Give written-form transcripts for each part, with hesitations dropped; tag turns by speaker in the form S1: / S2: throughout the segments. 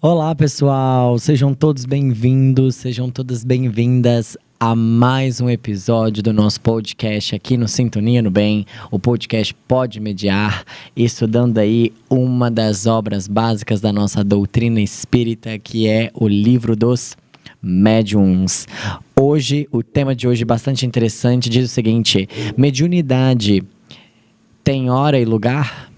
S1: Olá, pessoal! Sejam todos bem-vindos, sejam todas bem-vindas a mais um episódio do nosso podcast aqui no Sintonia no Bem, o podcast Pode Mediar, estudando aí uma das obras básicas da nossa doutrina espírita, que é o Livro dos Médiuns. Hoje, o tema de hoje é bastante interessante, diz o seguinte: mediunidade tem hora e lugar?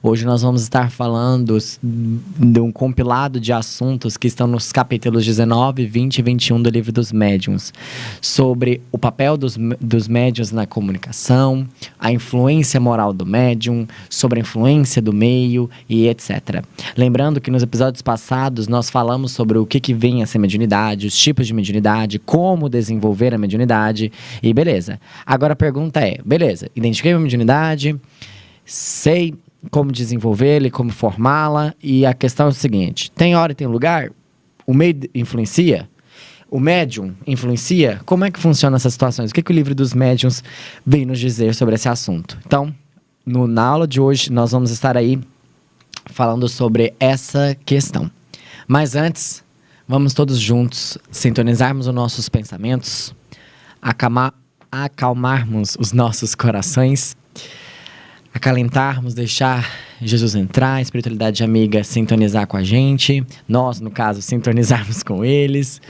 S1: Hoje nós vamos estar falando de um compilado de assuntos que estão nos capítulos 19, 20 e 21 do Livro dos Médiuns, sobre o papel dos médiuns na comunicação, a influência moral do médium, sobre a influência do meio e etc. Lembrando que nos episódios passados nós falamos sobre o que vem a ser mediunidade, os tipos de mediunidade, como desenvolver a mediunidade e beleza. Agora a pergunta é, beleza, identifiquei a mediunidade, sei como desenvolvê-la e como formá-la, e a questão é o seguinte: tem hora e tem lugar? O meio influencia? O médium influencia? Como é que funciona essas situações? O que o Livro dos Médiuns vem nos dizer sobre esse assunto? Então, na aula de hoje, nós vamos estar aí falando sobre essa questão. Mas antes, vamos todos juntos sintonizarmos os nossos pensamentos, acalmarmos os nossos corações, acalentarmos, deixar Jesus entrar, a espiritualidade amiga sintonizar com a gente, nós, no caso, sintonizarmos com eles,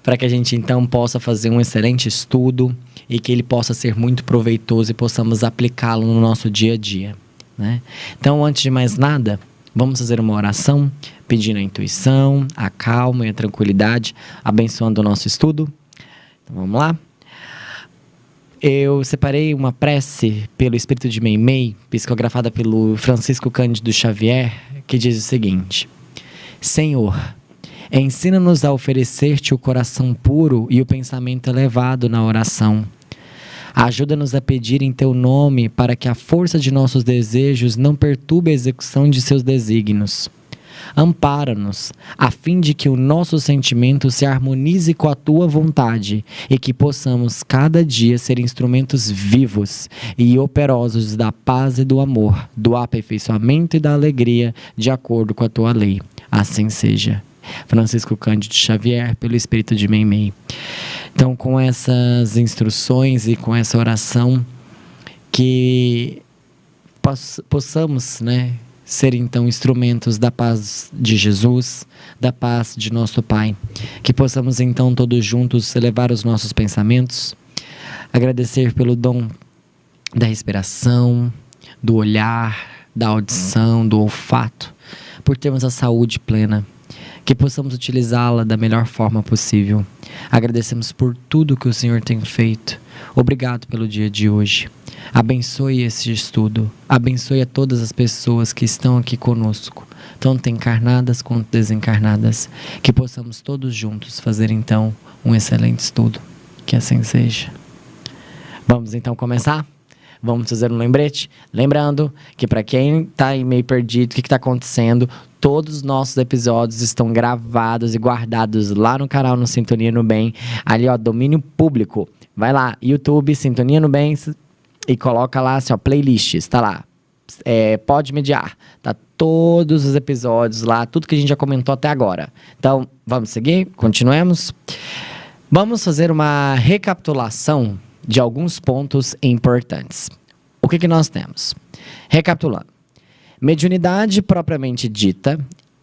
S1: para que a gente então possa fazer um excelente estudo e que ele possa ser muito proveitoso e possamos aplicá-lo no nosso dia a dia, né? Então, antes de mais nada, vamos fazer uma oração, pedindo a intuição, a calma e a tranquilidade, abençoando o nosso estudo. Então, vamos lá? Eu separei uma prece pelo Espírito de Meimei, psicografada pelo Francisco Cândido Xavier, que diz o seguinte: Senhor, ensina-nos a oferecer-te o coração puro e o pensamento elevado na oração. Ajuda-nos a pedir em teu nome para que a força de nossos desejos não perturbe a execução de seus desígnios. Ampara-nos, a fim de que o nosso sentimento se harmonize com a tua vontade e que possamos cada dia ser instrumentos vivos e operosos da paz e do amor, do aperfeiçoamento e da alegria, de acordo com a tua lei. Assim seja. Francisco Cândido Xavier, pelo Espírito de Meimei. Então, com essas instruções e com essa oração, que possamos, ser então instrumentos da paz de Jesus, da paz de nosso Pai. Que possamos então todos juntos elevar os nossos pensamentos, agradecer pelo dom da respiração, do olhar, da audição, do olfato, por termos a saúde plena. Que possamos utilizá-la da melhor forma possível. Agradecemos por tudo que o Senhor tem feito. Obrigado pelo dia de hoje. Abençoe esse estudo. Abençoe a todas as pessoas que estão aqui conosco, tanto encarnadas quanto desencarnadas. Que possamos todos juntos fazer então um excelente estudo. Que assim seja. Vamos então começar? Vamos fazer um lembrete? Lembrando que para quem está aí meio perdido, o que está acontecendo, todos os nossos episódios estão gravados e guardados lá no canal no Sintonia no Bem. Ali, ó, domínio público. Vai lá, YouTube, Sintonia no Bem, e coloca lá, assim, ó, playlists, tá lá. Pode mediar. Tá todos os episódios lá, tudo que a gente já comentou até agora. Então, vamos seguir? Continuemos? Vamos fazer uma recapitulação de alguns pontos importantes. O que nós temos? Recapitulando. Mediunidade propriamente dita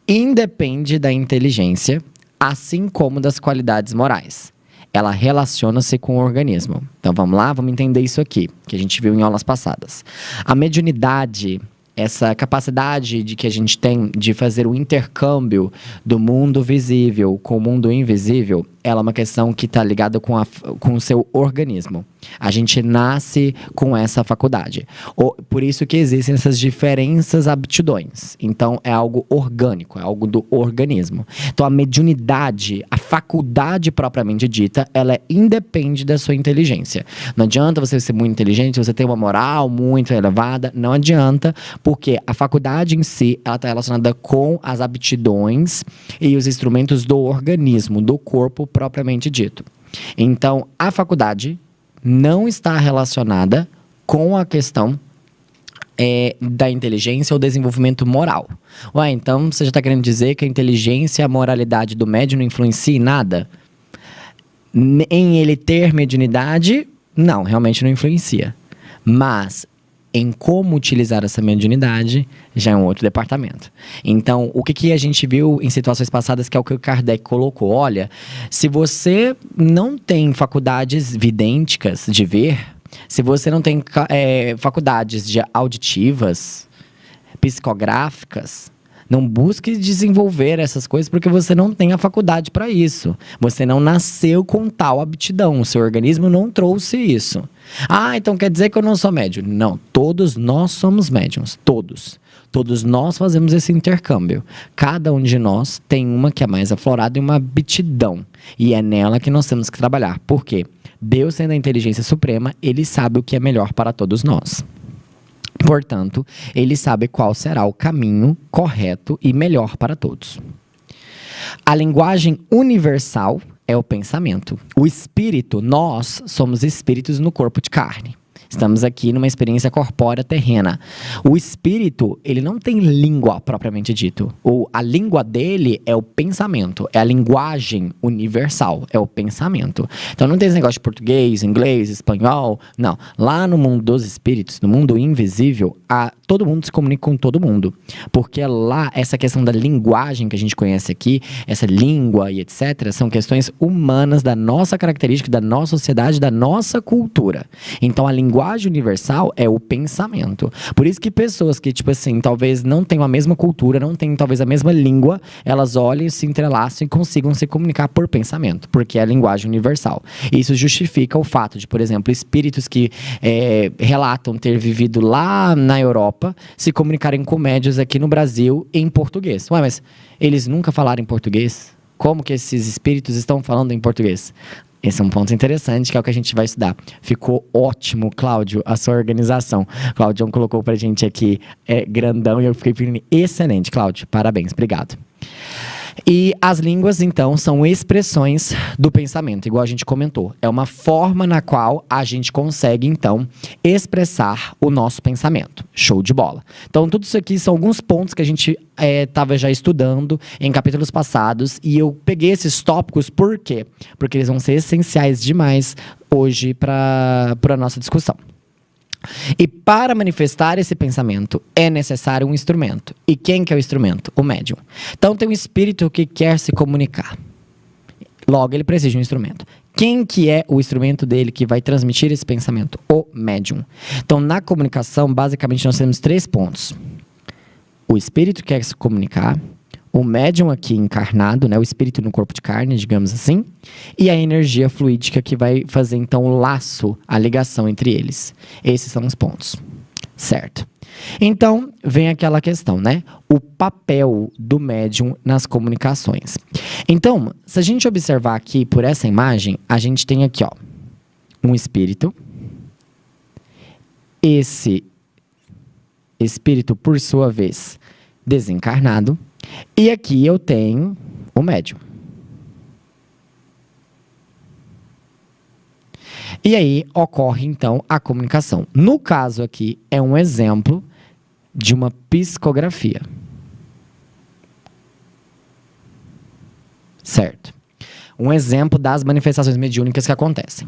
S1: independe da inteligência, assim como das qualidades morais. Ela relaciona-se com o organismo. Então vamos lá, vamos entender isso aqui, que a gente viu em aulas passadas. A mediunidade, essa capacidade que a gente tem de fazer o intercâmbio do mundo visível com o mundo invisível, ela é uma questão que está ligada com o seu organismo. A gente nasce com essa faculdade. Por isso que existem essas diferentes aptidões. Então, é algo orgânico, é algo do organismo. Então, a mediunidade, a faculdade propriamente dita, ela independe da sua inteligência. Não adianta você ser muito inteligente, você ter uma moral muito elevada, não adianta, porque a faculdade em si, ela está relacionada com as aptidões e os instrumentos do organismo, do corpo propriamente dito. Então, a faculdade não está relacionada com a questão da inteligência ou desenvolvimento moral. Ué, então você já está querendo dizer que a inteligência e a moralidade do médium não influenciam em nada? Em ele ter mediunidade, não, realmente não influencia. Mas em como utilizar essa mediunidade, já é um outro departamento. Então, o que a gente viu em situações passadas, que é o que o Kardec colocou. Olha, se você não tem faculdades vidênticas de ver, se você não tem faculdades auditivas, psicográficas, não busque desenvolver essas coisas porque você não tem a faculdade para isso. Você não nasceu com tal aptidão. O seu organismo não trouxe isso. Ah, então quer dizer que eu não sou médium? Não, todos nós somos médiums. Todos. Todos nós fazemos esse intercâmbio. Cada um de nós tem uma que é mais aflorada e uma aptidão. E é nela que nós temos que trabalhar. Por quê? Deus, sendo a inteligência suprema, Ele sabe o que é melhor para todos nós. Portanto, Ele sabe qual será o caminho correto e melhor para todos. A linguagem universal é o pensamento. O espírito, nós somos espíritos no corpo de carne. Estamos aqui numa experiência corpórea terrena. O espírito, ele não tem língua propriamente dito. A língua dele é o pensamento, é a linguagem universal, é o pensamento. Então não tem esse negócio de português, inglês, espanhol, não. Lá no mundo dos espíritos, no mundo invisível, todo mundo se comunica com todo mundo. Porque lá, essa questão da linguagem que a gente conhece aqui, essa língua e etc., são questões humanas da nossa característica, da nossa sociedade, da nossa cultura. Então a linguagem universal é o pensamento. Por isso que pessoas que, tipo assim, talvez não tenham a mesma cultura, não tenham talvez a mesma língua, elas olhem, se entrelaçam e consigam se comunicar por pensamento, porque é a linguagem universal. Isso justifica o fato de, por exemplo, espíritos que relatam ter vivido lá na Europa se comunicarem com médiuns aqui no Brasil em português. Ué, mas eles nunca falaram em português? Como que esses espíritos estão falando em português? Esse é um ponto interessante, que é o que a gente vai estudar. Ficou ótimo, Cláudio, a sua organização. Cláudio colocou pra gente aqui, grandão, e eu fiquei pedindo. Excelente, Cláudio. Parabéns, obrigado. E as línguas, então, são expressões do pensamento, igual a gente comentou. É uma forma na qual a gente consegue, então, expressar o nosso pensamento. Show de bola. Então, tudo isso aqui são alguns pontos que a gente estava já estudando em capítulos passados. E eu peguei esses tópicos, por quê? Porque eles vão ser essenciais demais hoje para a nossa discussão. E para manifestar esse pensamento é necessário um instrumento. E quem que é o instrumento? O médium. Então tem um espírito que quer se comunicar. Logo, ele precisa de um instrumento. Quem que é o instrumento dele que vai transmitir esse pensamento? O médium. Então, na comunicação, basicamente, nós temos 3 pontos. O espírito quer se comunicar, o médium aqui encarnado, né, o espírito no corpo de carne, digamos assim, e a energia fluídica que vai fazer, então, o laço, a ligação entre eles. Esses são os pontos, certo? Então, vem aquela questão, né? O papel do médium nas comunicações. Então, se a gente observar aqui por essa imagem, a gente tem aqui, ó, um espírito. Esse espírito, por sua vez, desencarnado. E aqui eu tenho o médium. E aí ocorre, então, a comunicação. No caso aqui, é um exemplo de uma psicografia. Certo? Um exemplo das manifestações mediúnicas que acontecem.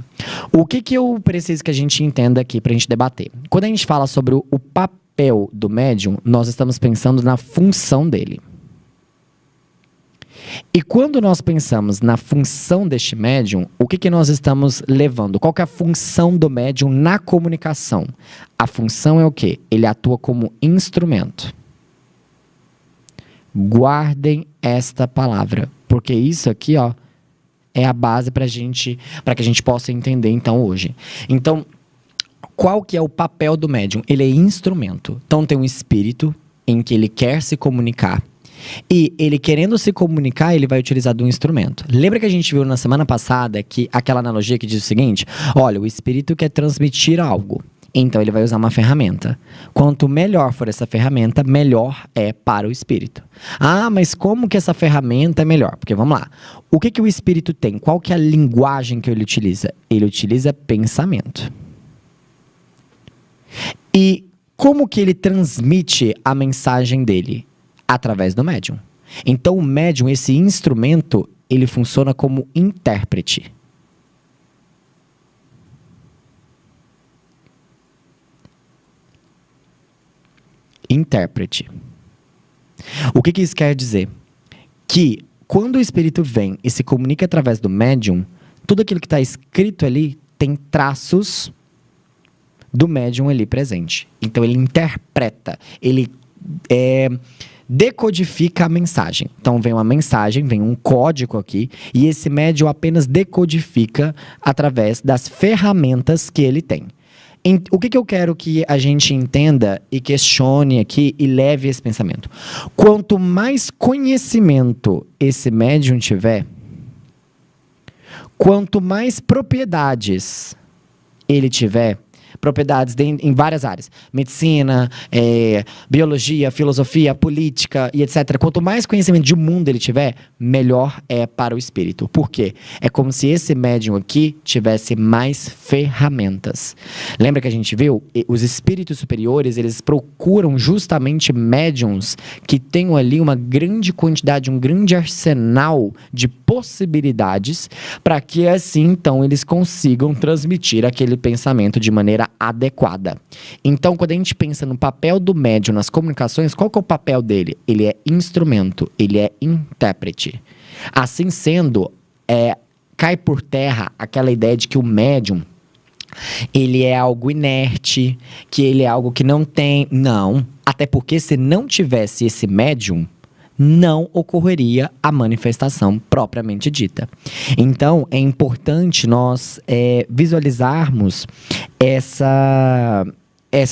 S1: O que eu preciso que a gente entenda aqui para a gente debater? Quando a gente fala sobre o papel do médium, nós estamos pensando na função dele. E quando nós pensamos na função deste médium, o que nós estamos levando? Qual que é a função do médium na comunicação? A função é o quê? Ele atua como instrumento. Guardem esta palavra, porque isso aqui, ó, é a base para que a gente possa entender, então, hoje. Então, qual que é o papel do médium? Ele é instrumento. Então, tem um espírito em que ele quer se comunicar. E ele querendo se comunicar, ele vai utilizar de um instrumento. Lembra que a gente viu na semana passada que aquela analogia que diz o seguinte? Olha, o espírito quer transmitir algo. Então ele vai usar uma ferramenta. Quanto melhor for essa ferramenta, melhor é para o espírito. Ah, mas como que essa ferramenta é melhor? Porque vamos lá. O que o espírito tem? Qual que é a linguagem que ele utiliza? Ele utiliza pensamento. E como que ele transmite a mensagem dele? Através do médium. Então, o médium, esse instrumento, ele funciona como intérprete. Intérprete. O que isso quer dizer? Que quando o espírito vem e se comunica através do médium, tudo aquilo que está escrito ali tem traços do médium ali presente. Então ele interpreta, ele decodifica a mensagem. Então vem uma mensagem, vem um código aqui, e esse médium apenas decodifica através das ferramentas que ele tem. O que eu quero que a gente entenda e questione aqui e leve esse pensamento? Quanto mais conhecimento esse médium tiver, quanto mais propriedades ele tiver, propriedades em várias áreas, medicina, biologia, filosofia, política e etc. Quanto mais conhecimento de mundo ele tiver, melhor é para o espírito. Por quê? É como se esse médium aqui tivesse mais ferramentas. Lembra que a gente viu? Os espíritos superiores, eles procuram justamente médiums que tenham ali uma grande quantidade, um grande arsenal de possibilidades, para que assim, então, eles consigam transmitir aquele pensamento de maneira adequada. Então, quando a gente pensa no papel do médium nas comunicações, qual que é o papel dele? Ele é instrumento, ele é intérprete. Assim sendo, cai por terra aquela ideia de que o médium, ele é algo inerte, que ele é algo que não tem... Não, até porque se não tivesse esse médium, não ocorreria a manifestação propriamente dita. Então, é importante nós visualizarmos essa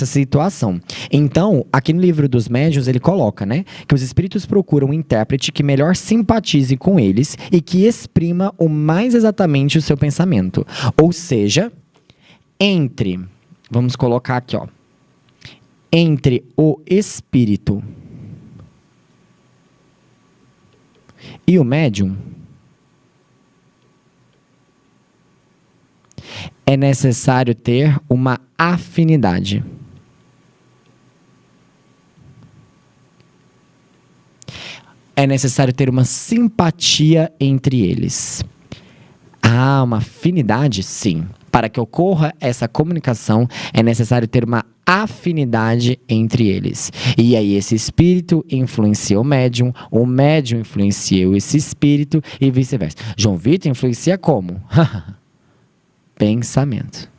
S1: situação. Então, aqui no livro dos médiuns, ele coloca, né, que os espíritos procuram um intérprete que melhor simpatize com eles e que exprima o mais exatamente o seu pensamento. Ou seja, vamos colocar aqui, ó, entre o espírito e o médium, é necessário ter uma afinidade. É necessário ter uma simpatia entre eles. Ah, uma afinidade? Sim. Para que ocorra essa comunicação, é necessário ter uma afinidade entre eles. E aí esse espírito influencia o médium influencia esse espírito e vice-versa. João Vitor influencia como? Pensamento.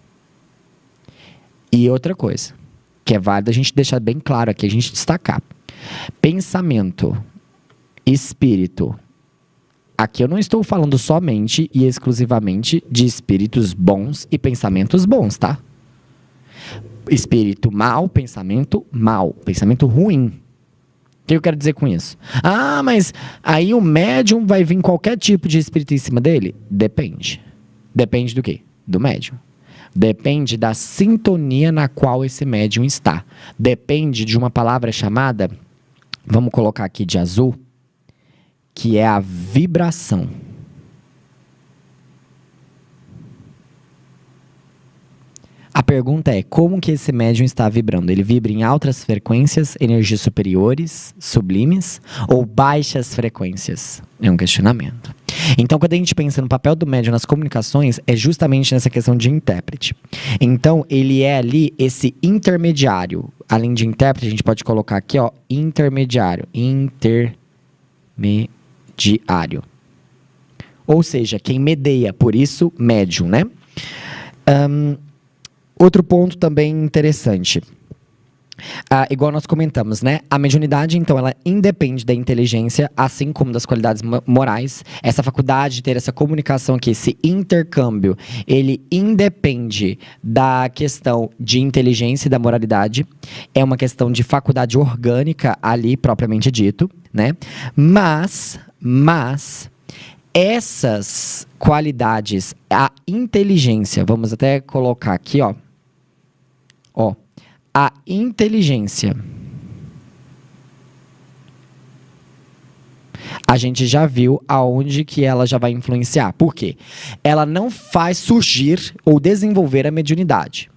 S1: E outra coisa, que é válido a gente deixar bem claro aqui, a gente destacar. Pensamento, espírito. Aqui eu não estou falando somente e exclusivamente de espíritos bons e pensamentos bons, tá? Espírito mau, pensamento ruim. O que eu quero dizer com isso? Ah, mas aí o médium vai vir qualquer tipo de espírito em cima dele? Depende. Depende do quê? Do médium. Depende da sintonia na qual esse médium está. Depende de uma palavra chamada, vamos colocar aqui de azul, que é a vibração. A pergunta é, como que esse médium está vibrando? Ele vibra em altas frequências, energias superiores, sublimes, ou baixas frequências? É um questionamento. Então, quando a gente pensa no papel do médium nas comunicações, é justamente nessa questão de intérprete. Então, ele é ali esse intermediário. Além de intérprete, a gente pode colocar aqui, ó, intermediário. Intermediário. Ou seja, quem medeia, por isso, médium, né? Outro ponto também interessante. Igual nós comentamos, né? A mediunidade, então, ela independe da inteligência, assim como das qualidades morais. Essa faculdade de ter essa comunicação aqui, esse intercâmbio, ele independe da questão de inteligência e da moralidade. É uma questão de faculdade orgânica ali, propriamente dito, né? Mas essas qualidades, a inteligência, vamos até colocar aqui, ó, a inteligência, a gente já viu aonde que ela já vai influenciar. Por quê? Ela não faz surgir ou desenvolver a mediunidade.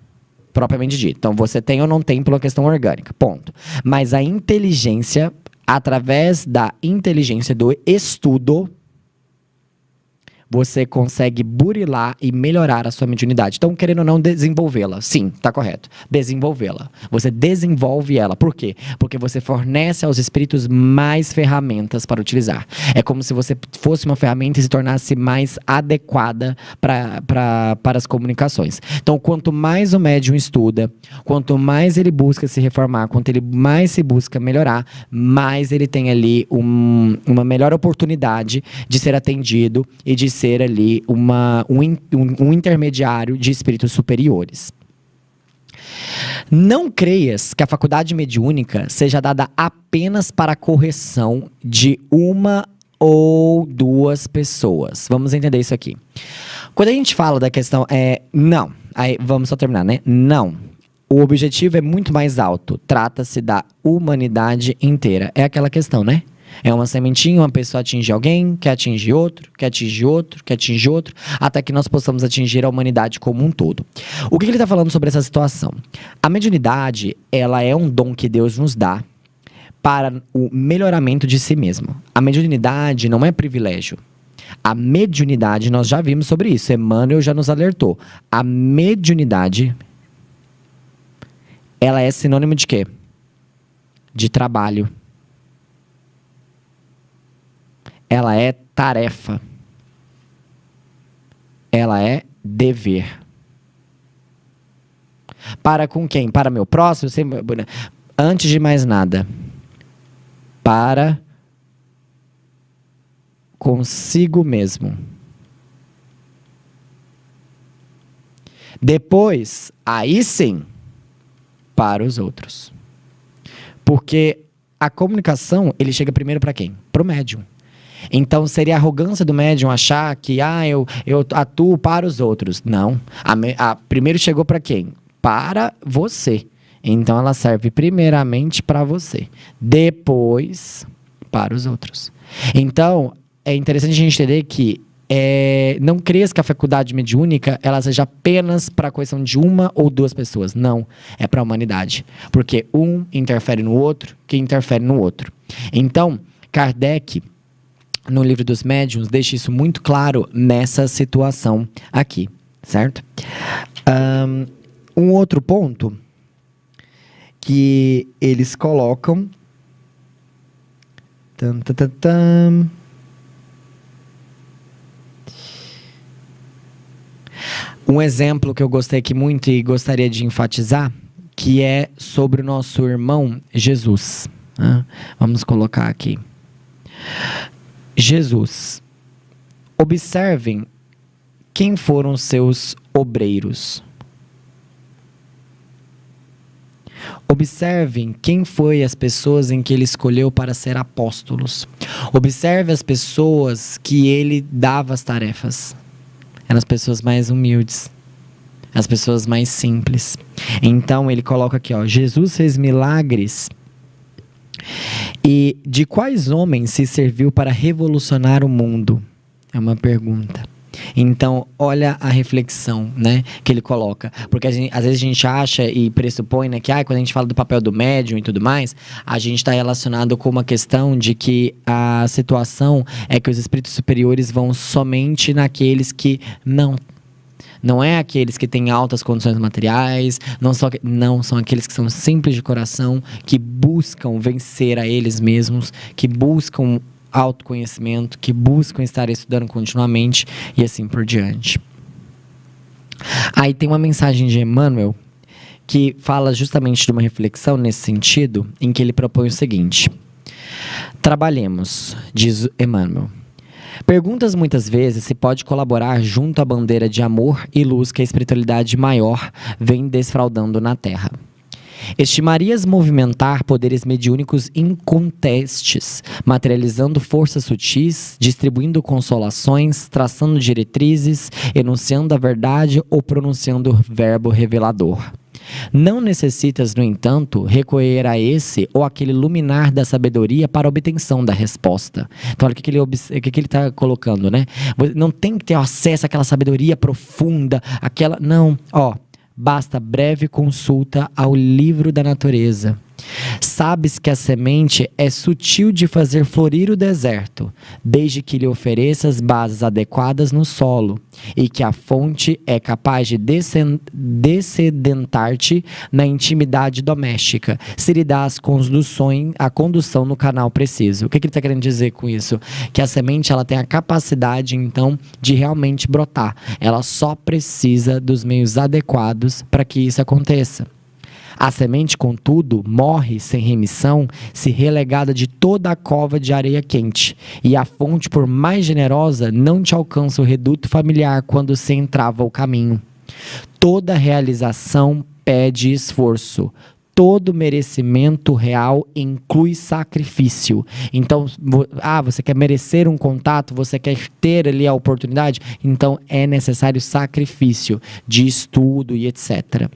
S1: propriamente dito. Então, você tem ou não tem pela questão orgânica, ponto. Mas a inteligência, através da inteligência do estudo, você consegue burilar e melhorar a sua mediunidade. Então, querendo ou não, desenvolvê-la. Sim, tá correto. Desenvolvê-la. Você desenvolve ela. Por quê? Porque você fornece aos espíritos mais ferramentas para utilizar. É como se você fosse uma ferramenta e se tornasse mais adequada para as comunicações. Então, quanto mais o médium estuda, quanto mais ele busca se reformar, quanto ele mais se busca melhorar, mais ele tem ali uma melhor oportunidade de ser atendido e de ser ali um intermediário de espíritos superiores. Não creias que a faculdade mediúnica seja dada apenas para a correção de uma ou duas pessoas. Vamos entender isso aqui. Quando a gente fala da questão, não. Aí, vamos só terminar, né? Não. O objetivo é muito mais alto. Trata-se da humanidade inteira. É aquela questão, né? É uma sementinha, uma pessoa atinge alguém, quer atingir outro, quer atingir outro, quer atingir outro, até que nós possamos atingir a humanidade como um todo. O que ele está falando sobre essa situação? A mediunidade, ela é um dom que Deus nos dá para o melhoramento de si mesmo. A mediunidade não é privilégio. A mediunidade, nós já vimos sobre isso, Emmanuel já nos alertou. A mediunidade, ela é sinônimo de quê? De trabalho. Ela é tarefa. Ela é dever. Para com quem? Para meu próximo? Antes de mais nada, para consigo mesmo. Depois, aí sim, para os outros. Porque a comunicação, ele chega primeiro para quem? Para o médium. Então, seria arrogância do médium achar que eu atuo para os outros. Não. Primeiro chegou para quem? Para você. Então, ela serve primeiramente para você. Depois, para os outros. Então, é interessante a gente entender que não creias que a faculdade mediúnica ela seja apenas para a questão de uma ou duas pessoas. Não. É para a humanidade. Porque um interfere no outro, que interfere no outro. Então, Kardec, no Livro dos Médiuns, deixa isso muito claro nessa situação aqui, certo? Um outro ponto que eles colocam... Um exemplo que eu gostei aqui muito e gostaria de enfatizar, que é sobre o nosso irmão Jesus. Vamos colocar aqui. Jesus. Observem quem foram seus obreiros. Observem quem foi as pessoas em que ele escolheu para ser apóstolos. Observe as pessoas que ele dava as tarefas. Eram as pessoas mais humildes, as pessoas mais simples. Então ele coloca aqui, Jesus fez milagres. E de quais homens se serviu para revolucionar o mundo? É uma pergunta. Então, olha a reflexão, né, que ele coloca. Porque às vezes a gente acha e pressupõe, né, que quando a gente fala do papel do médium e tudo mais, a gente está relacionado com uma questão de que a situação é que os espíritos superiores vão somente naqueles que não é aqueles que têm altas condições materiais, não são aqueles que são simples de coração, que buscam vencer a eles mesmos, que buscam autoconhecimento, que buscam estar estudando continuamente e assim por diante. Aí tem uma mensagem de Emmanuel que fala justamente de uma reflexão nesse sentido, em que ele propõe o seguinte: trabalhemos, diz Emmanuel. Perguntas muitas vezes se pode colaborar junto à bandeira de amor e luz que a espiritualidade maior vem desfraldando na Terra. Estimarias movimentar poderes mediúnicos incontestes, materializando forças sutis, distribuindo consolações, traçando diretrizes, enunciando a verdade ou pronunciando o verbo revelador. Não necessitas, no entanto, recorrer a esse ou aquele luminar da sabedoria para a obtenção da resposta. Então, olha o que ele está colocando, né? Não tem que ter acesso àquela sabedoria profunda, aquela... Não, basta breve consulta ao livro da natureza. Sabes que a semente é sutil de fazer florir o deserto, desde que lhe ofereças bases adequadas no solo, e que a fonte é capaz de descedentar-te na intimidade doméstica, se lhe dá a condução no canal preciso. O que ele está querendo dizer com isso? Que a semente ela tem a capacidade, então, de realmente brotar. Ela só precisa dos meios adequados para que isso aconteça. A semente, contudo, morre sem remissão se relegada de toda a cova de areia quente, e a fonte, por mais generosa, não te alcança o reduto familiar quando se entrava o caminho. Toda realização pede esforço. Todo merecimento real inclui sacrifício. Então, você quer merecer um contato, você quer ter ali a oportunidade, então é necessário sacrifício de estudo e etc.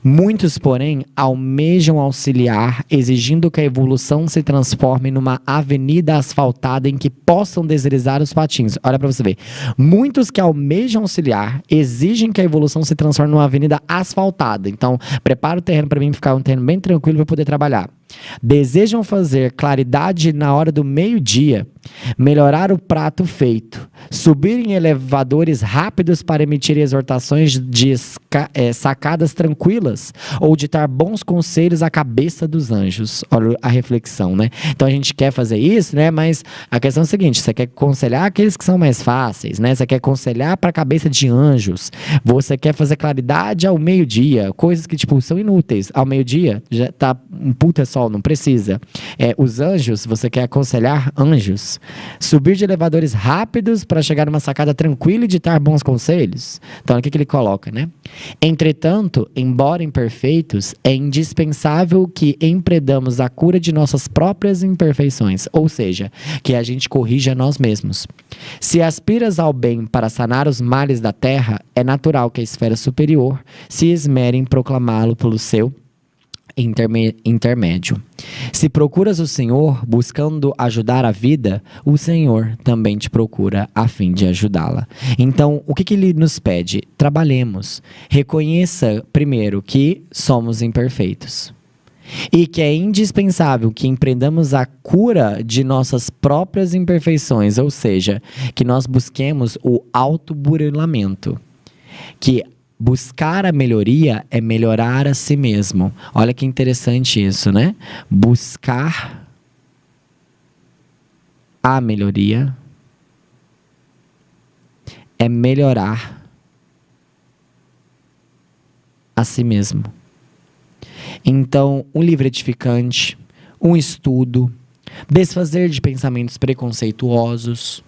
S1: Muitos, porém, almejam auxiliar, exigindo que a evolução se transforme numa avenida asfaltada em que possam deslizar os patins. Olha para você ver. Muitos que almejam auxiliar exigem que a evolução se transforme numa avenida asfaltada. Então, prepara o terreno para mim ficar um terreno bem tranquilo para poder trabalhar. Desejam fazer claridade na hora do meio-dia, melhorar o prato feito, subir em elevadores rápidos para emitir exortações de sacadas tranquilas ou ditar bons conselhos à cabeça dos anjos. Olha a reflexão, né? Então a gente quer fazer isso, né? Mas a questão é a seguinte: você quer aconselhar aqueles que são mais fáceis, né? Você quer aconselhar para a cabeça de anjos. Você quer fazer claridade ao meio-dia, coisas que tipo são inúteis. Ao meio-dia já tá um puta sol, não precisa. Os anjos, você quer aconselhar anjos. Subir de elevadores rápidos para chegar numa sacada tranquila e ditar bons conselhos. Então, o que ele coloca, né? Entretanto, embora imperfeitos, é indispensável que empreendamos a cura de nossas próprias imperfeições, ou seja, que a gente corrija nós mesmos. Se aspiras ao bem para sanar os males da terra, é natural que a esfera superior se esmere em proclamá-lo pelo seu intermédio. Se procuras o Senhor buscando ajudar a vida, o Senhor também te procura a fim de ajudá-la. Então, o que ele nos pede? Trabalhemos. Reconheça, primeiro, que somos imperfeitos. E que é indispensável que empreendamos a cura de nossas próprias imperfeições, ou seja, que nós busquemos o autoburilamento. Que buscar a melhoria é melhorar a si mesmo. Olha que interessante isso, né? Buscar a melhoria é melhorar a si mesmo. Então, um livro edificante, um estudo, desfazer de pensamentos preconceituosos,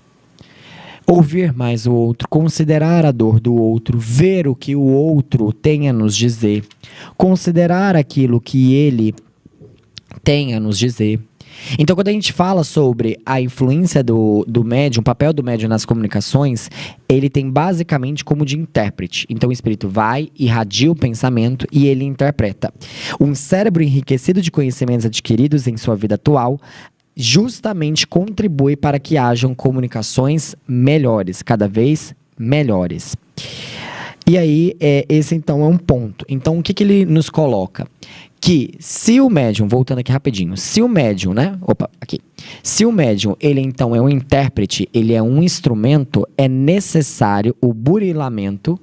S1: ouvir mais o outro, considerar a dor do outro, ver o que o outro tem a nos dizer, considerar aquilo que ele tem a nos dizer. Então, quando a gente fala sobre a influência do médium, o papel do médium nas comunicações, ele tem basicamente como de intérprete. Então, o espírito vai, irradia o pensamento e ele interpreta. Um cérebro enriquecido de conhecimentos adquiridos em sua vida atual justamente contribui para que hajam comunicações melhores, cada vez melhores. E aí, esse então é um ponto. Então, o que ele nos coloca? Que se o médium, voltando aqui rapidinho, se o médium, se o médium, ele então é um intérprete, ele é um instrumento, é necessário o burilamento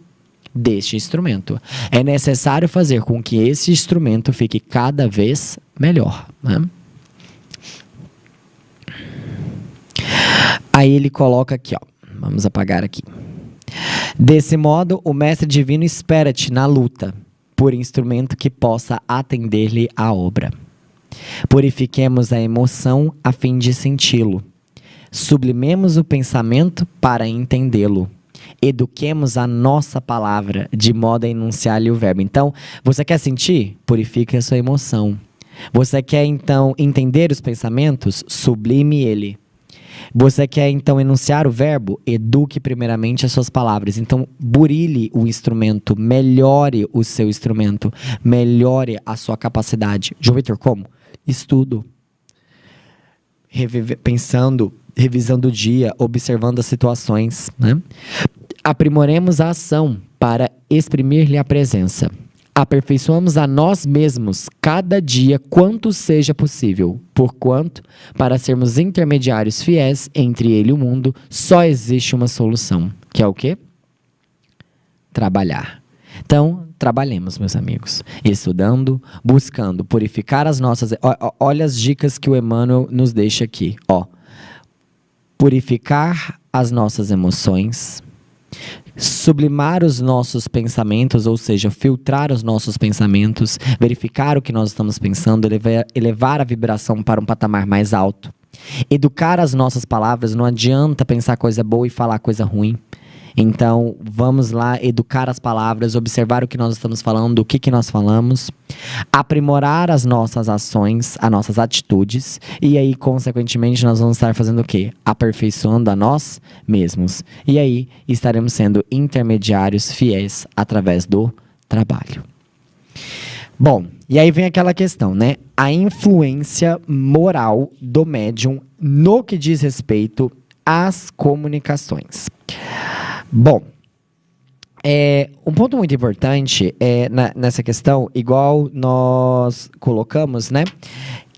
S1: deste instrumento. É necessário fazer com que esse instrumento fique cada vez melhor, né? Aí ele coloca aqui, vamos apagar aqui. Desse modo, o mestre divino espera-te na luta, por instrumento que possa atender-lhe a obra. Purifiquemos a emoção a fim de senti-lo. Sublimemos o pensamento para entendê-lo. Eduquemos a nossa palavra, de modo a enunciar-lhe o verbo. Então, você quer sentir? Purifique a sua emoção. Você quer, então, entender os pensamentos? Sublime ele. Você quer, então, enunciar o verbo? Eduque primeiramente as suas palavras. Então, burile o instrumento, melhore o seu instrumento, melhore a sua capacidade. João Vitor, como? Estudo. Pensando, revisando o dia, observando as situações, né? Aprimoremos a ação, para exprimir-lhe a presença. Aperfeiçoamos a nós mesmos cada dia quanto seja possível, porquanto, para sermos intermediários fiéis entre ele e o mundo, só existe uma solução, que é o quê? Trabalhar. Então, trabalhemos, meus amigos, estudando, buscando purificar as nossas... Olha as dicas que o Emmanuel nos deixa aqui. Purificar as nossas emoções, sublimar os nossos pensamentos, ou seja, filtrar os nossos pensamentos, verificar o que nós estamos pensando, elevar a vibração para um patamar mais alto. Educar as nossas palavras, não adianta pensar coisa boa e falar coisa ruim. Então, vamos lá educar as palavras, observar o que nós estamos falando, o que nós falamos, aprimorar as nossas ações, as nossas atitudes, e aí, consequentemente, nós vamos estar fazendo o quê? Aperfeiçoando a nós mesmos. E aí, estaremos sendo intermediários fiéis através do trabalho. Bom, e aí vem aquela questão, né? A influência moral do médium no que diz respeito às comunicações. Bom, um ponto muito importante nessa questão, igual nós colocamos, né?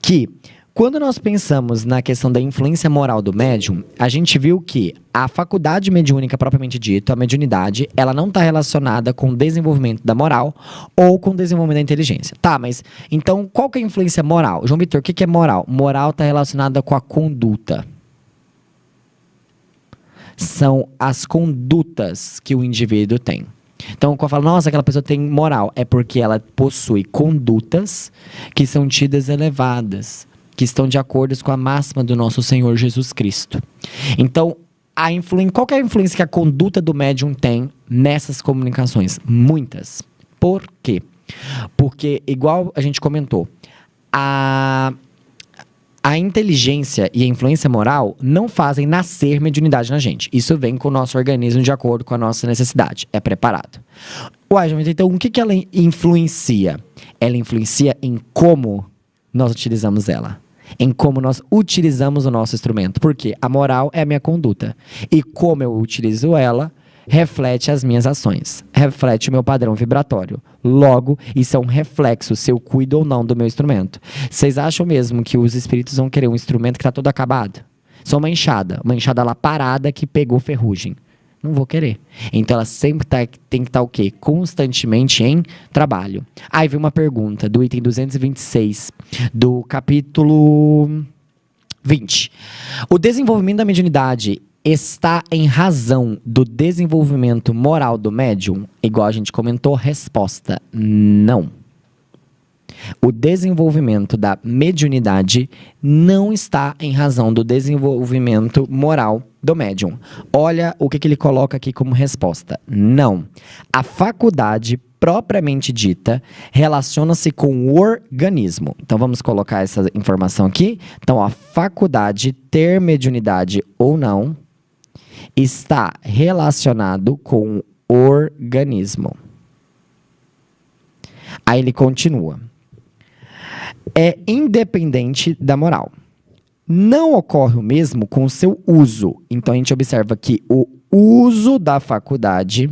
S1: Que quando nós pensamos na questão da influência moral do médium, a gente viu que a faculdade mediúnica propriamente dita, a mediunidade, ela não está relacionada com o desenvolvimento da moral ou com o desenvolvimento da inteligência. Tá, mas então qual que é a influência moral? João Vitor, o que é moral? Moral está relacionada com a conduta. São as condutas que o indivíduo tem. Então, quando eu falo, nossa, aquela pessoa tem moral, é porque ela possui condutas que são tidas elevadas, que estão de acordo com a máxima do nosso Senhor Jesus Cristo. Então, qual que é a influência que a conduta do médium tem nessas comunicações? Muitas. Por quê? Porque, igual a gente comentou, a inteligência e a influência moral não fazem nascer mediunidade na gente. Isso vem com o nosso organismo de acordo com a nossa necessidade. É preparado. Então, o que ela influencia? Ela influencia em como nós utilizamos ela. Em como nós utilizamos o nosso instrumento. Porque a moral é a minha conduta. E como eu utilizo ela, reflete as minhas ações, reflete o meu padrão vibratório. Logo, isso é um reflexo se eu cuido ou não do meu instrumento. Vocês acham mesmo que os espíritos vão querer um instrumento que está todo acabado? Só uma enxada lá parada que pegou ferrugem. Não vou querer. Então, ela sempre tem que estar o quê? Constantemente em trabalho. Aí vem uma pergunta do item 226, do capítulo 20. O desenvolvimento da mediunidade está em razão do desenvolvimento moral do médium? Igual a gente comentou, resposta: não. O desenvolvimento da mediunidade não está em razão do desenvolvimento moral do médium. Olha o que ele coloca aqui como resposta: não. A faculdade propriamente dita relaciona-se com o organismo. Então vamos colocar essa informação aqui. Então, a faculdade, ter mediunidade ou não, está relacionado com o organismo. Aí ele continua. É independente da moral. Não ocorre o mesmo com o seu uso. Então a gente observa que o uso da faculdade,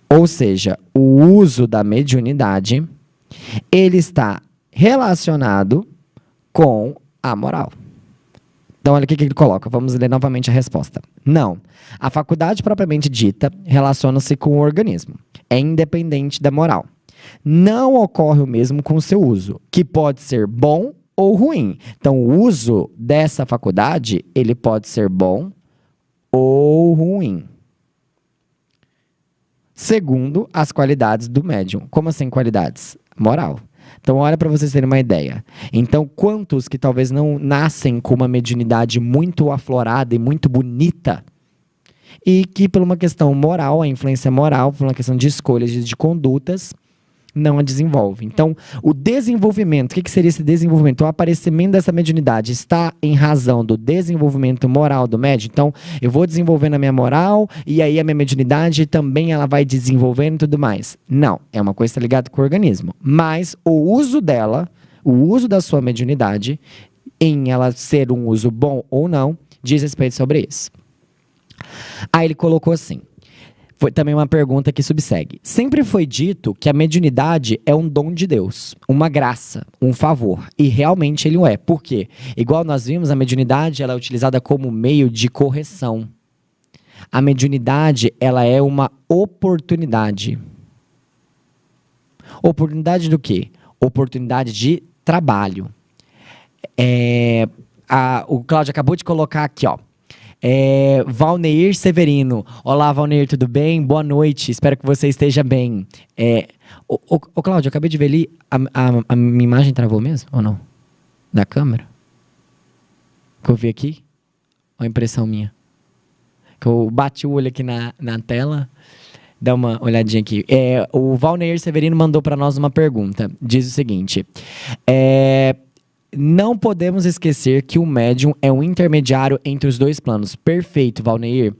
S1: ou seja, o uso da mediunidade, ele está relacionado com a moral. Então, olha o que ele coloca. Vamos ler novamente a resposta. Não. A faculdade propriamente dita relaciona-se com o organismo. É independente da moral. Não ocorre o mesmo com o seu uso, que pode ser bom ou ruim. Então, o uso dessa faculdade, ele pode ser bom ou ruim. Segundo as qualidades do médium. Como assim qualidades? Moral. Então, olha para vocês terem uma ideia. Então, quantos que talvez não nascem com uma mediunidade muito aflorada e muito bonita, e que por uma questão moral, a influência moral, por uma questão de escolhas, de condutas, não a desenvolve. Então, o desenvolvimento, o que seria esse desenvolvimento? O aparecimento dessa mediunidade está em razão do desenvolvimento moral do médium. Então, eu vou desenvolvendo a minha moral e aí a minha mediunidade também ela vai desenvolvendo e tudo mais. Não, é uma coisa ligada com o organismo. Mas o uso dela, o uso da sua mediunidade, em ela ser um uso bom ou não, diz respeito sobre isso. Aí ele colocou assim, foi também uma pergunta que subsegue. Sempre foi dito que a mediunidade é um dom de Deus, uma graça, um favor. E realmente ele o é. Por quê? Igual nós vimos, a mediunidade ela é utilizada como meio de correção. A mediunidade ela é uma oportunidade. Oportunidade do quê? Oportunidade de trabalho. O Cláudio acabou de colocar aqui, ó. Valneir Severino. Olá, Valneir, tudo bem? Boa noite, espero que você esteja bem. Cláudio, eu acabei de ver ali, a minha imagem travou mesmo, ou não? Da câmera? Que eu vi aqui? Ou a impressão minha? Que eu bati o olho aqui na tela, dá uma olhadinha aqui. O Valneir Severino mandou para nós uma pergunta, diz o seguinte, não podemos esquecer que o médium é um intermediário entre os dois planos. Perfeito, Valneir.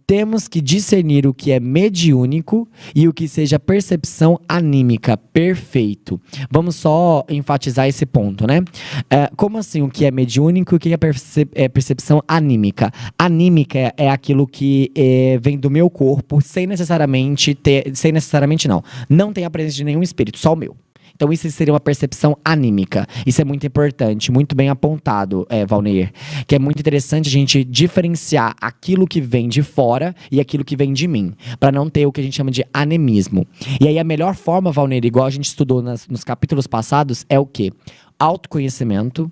S1: Temos que discernir o que é mediúnico e o que seja percepção anímica. Perfeito. Vamos só enfatizar esse ponto, né? Como assim o que é mediúnico e o que é percepção anímica? Anímica é aquilo que vem do meu corpo sem necessariamente não tem a presença de nenhum espírito, só o meu. Então isso seria uma percepção anímica. Isso é muito importante, muito bem apontado, Valneir. Que é muito interessante a gente diferenciar aquilo que vem de fora e aquilo que vem de mim. Para não ter o que a gente chama de anemismo. E aí a melhor forma, Valneir, igual a gente estudou nos capítulos passados, é o quê? Autoconhecimento,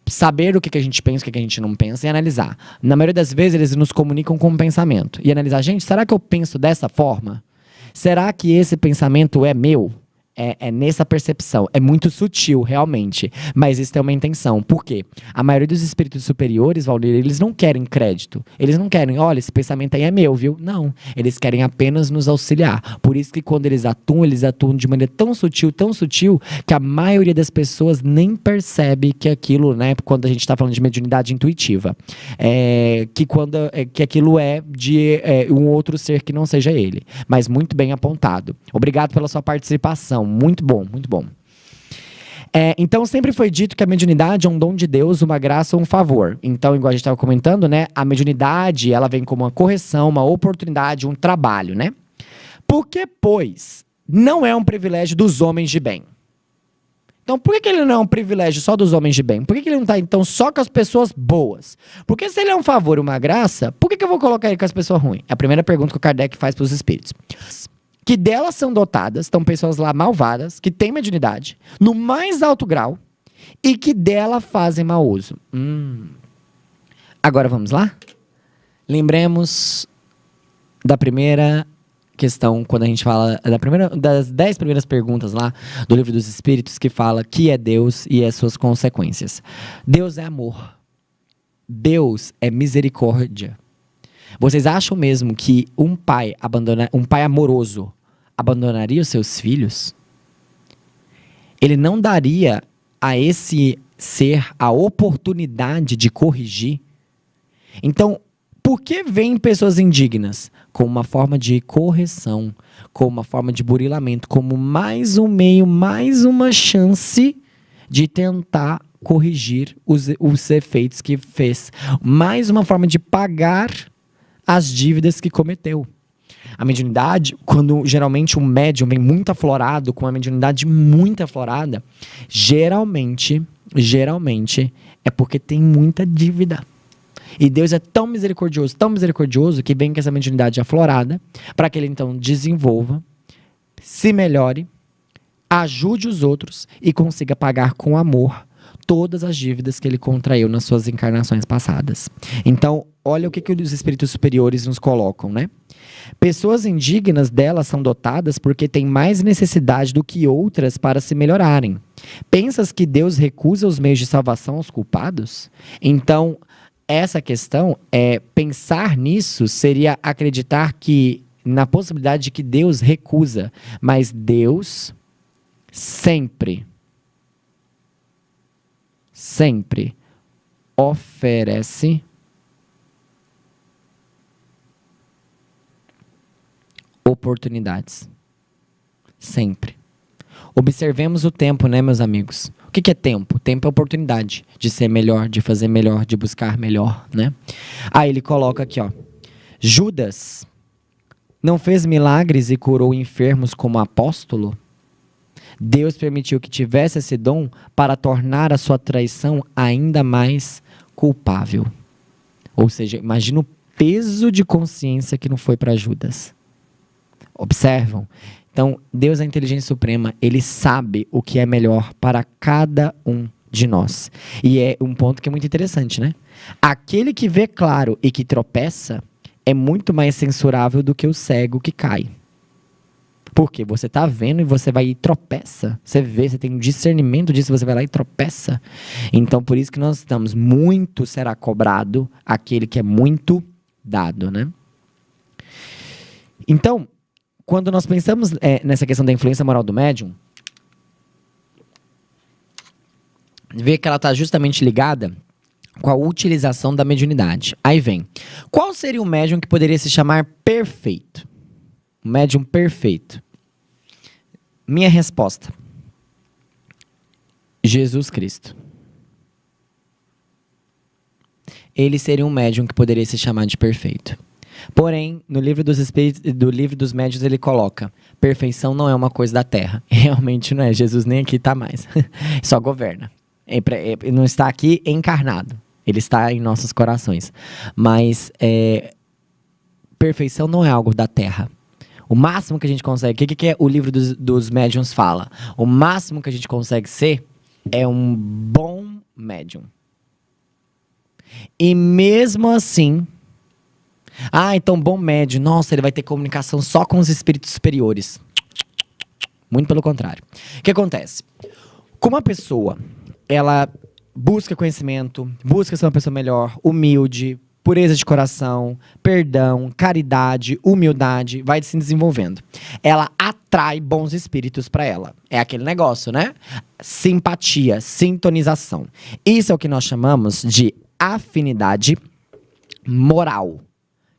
S1: saber o que a gente pensa, o que a gente não pensa e analisar. Na maioria das vezes eles nos comunicam com o pensamento. E analisar, gente, será que eu penso dessa forma? Será que esse pensamento é meu? É nessa percepção. É muito sutil, realmente. Mas isso tem uma intenção. Por quê? A maioria dos espíritos superiores, Valdir, eles não querem crédito. Eles não querem, olha, esse pensamento aí é meu, viu? Não. Eles querem apenas nos auxiliar. Por isso que quando eles atuam de maneira tão sutil, que a maioria das pessoas nem percebe que aquilo, né? Quando a gente está falando de mediunidade intuitiva. Que aquilo é de um outro ser que não seja ele. Mas muito bem apontado. Obrigado pela sua participação. Muito bom, muito bom. Então, sempre foi dito que a mediunidade é um dom de Deus, uma graça ou um favor. Então, igual a gente estava comentando, né? A mediunidade, ela vem como uma correção, uma oportunidade, um trabalho, né? Porque, pois, não é um privilégio dos homens de bem. Então, por que ele não é um privilégio só dos homens de bem? Por que ele não está, então, só com as pessoas boas? Porque se ele é um favor e uma graça, por que eu vou colocar ele com as pessoas ruins? É a primeira pergunta que o Kardec faz para os espíritos. Que delas são dotadas, estão pessoas lá malvadas, que têm mediunidade, no mais alto grau, e que dela fazem mau uso. Agora vamos lá? Lembremos da primeira questão, quando a gente fala das 10 primeiras perguntas lá do Livro dos Espíritos, que fala que é Deus e as suas consequências. Deus é amor. Deus é misericórdia. Vocês acham mesmo que um pai amoroso abandonaria os seus filhos? Ele não daria a esse ser a oportunidade de corrigir? Então, por que vêm pessoas indignas? Como uma forma de correção, como uma forma de burilamento, como mais um meio, mais uma chance de tentar corrigir os efeitos que fez. Mais uma forma de pagar as dívidas que cometeu. A mediunidade, quando geralmente um médium vem muito aflorado, com uma mediunidade muito aflorada, geralmente é porque tem muita dívida. E Deus é tão misericordioso, que vem com essa mediunidade aflorada, para que ele então desenvolva, se melhore, ajude os outros e consiga pagar com amor todas as dívidas que ele contraiu nas suas encarnações passadas. Então, olha o que os espíritos superiores nos colocam, né? Pessoas indignas delas são dotadas porque têm mais necessidade do que outras para se melhorarem. Pensas que Deus recusa os meios de salvação aos culpados? Então, essa questão, pensar nisso seria acreditar na possibilidade de que Deus recusa, mas Deus sempre oferece oportunidades. Sempre. Observemos o tempo, né, meus amigos? O que é tempo? Tempo é oportunidade de ser melhor, de fazer melhor, de buscar melhor, né? Aí ele coloca aqui, ó. Judas não fez milagres e curou enfermos como apóstolo? Deus permitiu que tivesse esse dom para tornar a sua traição ainda mais culpável. Ou seja, imagina o peso de consciência que não foi para Judas. Observam? Então, Deus é a inteligência suprema. Ele sabe o que é melhor para cada um de nós. E é um ponto que é muito interessante, né? Aquele que vê claro e que tropeça é muito mais censurável do que o cego que cai. Porque você está vendo e você vai e tropeça. Você vê, você tem um discernimento disso, você vai lá e tropeça. Então, por isso que nós estamos, muito será cobrado aquele que é muito dado, né? Então, quando nós pensamos nessa questão da influência moral do médium, vê que ela está justamente ligada com a utilização da mediunidade. Aí vem, qual seria o médium que poderia se chamar perfeito? Um médium perfeito. Minha resposta: Jesus Cristo. Ele seria um médium que poderia se chamar de perfeito. Porém, no livro dos Espíritos, do livro dos médiuns, ele coloca: perfeição não é uma coisa da terra. Realmente não é. Jesus nem aqui está mais. Só governa. Ele não está aqui encarnado. Ele está em nossos corações. Mas perfeição não é algo da terra. O máximo que a gente consegue... O que é o livro dos médiuns fala? O máximo que a gente consegue ser é um bom médium. E mesmo assim... então bom médium. Nossa, ele vai ter comunicação só com os espíritos superiores. Muito pelo contrário. O que acontece? Como a pessoa, ela busca conhecimento, busca ser uma pessoa melhor, humilde, pureza de coração, perdão, caridade, humildade, vai se desenvolvendo. Ela atrai bons espíritos para ela. É aquele negócio, né? Simpatia, sintonização. Isso é o que nós chamamos de afinidade moral.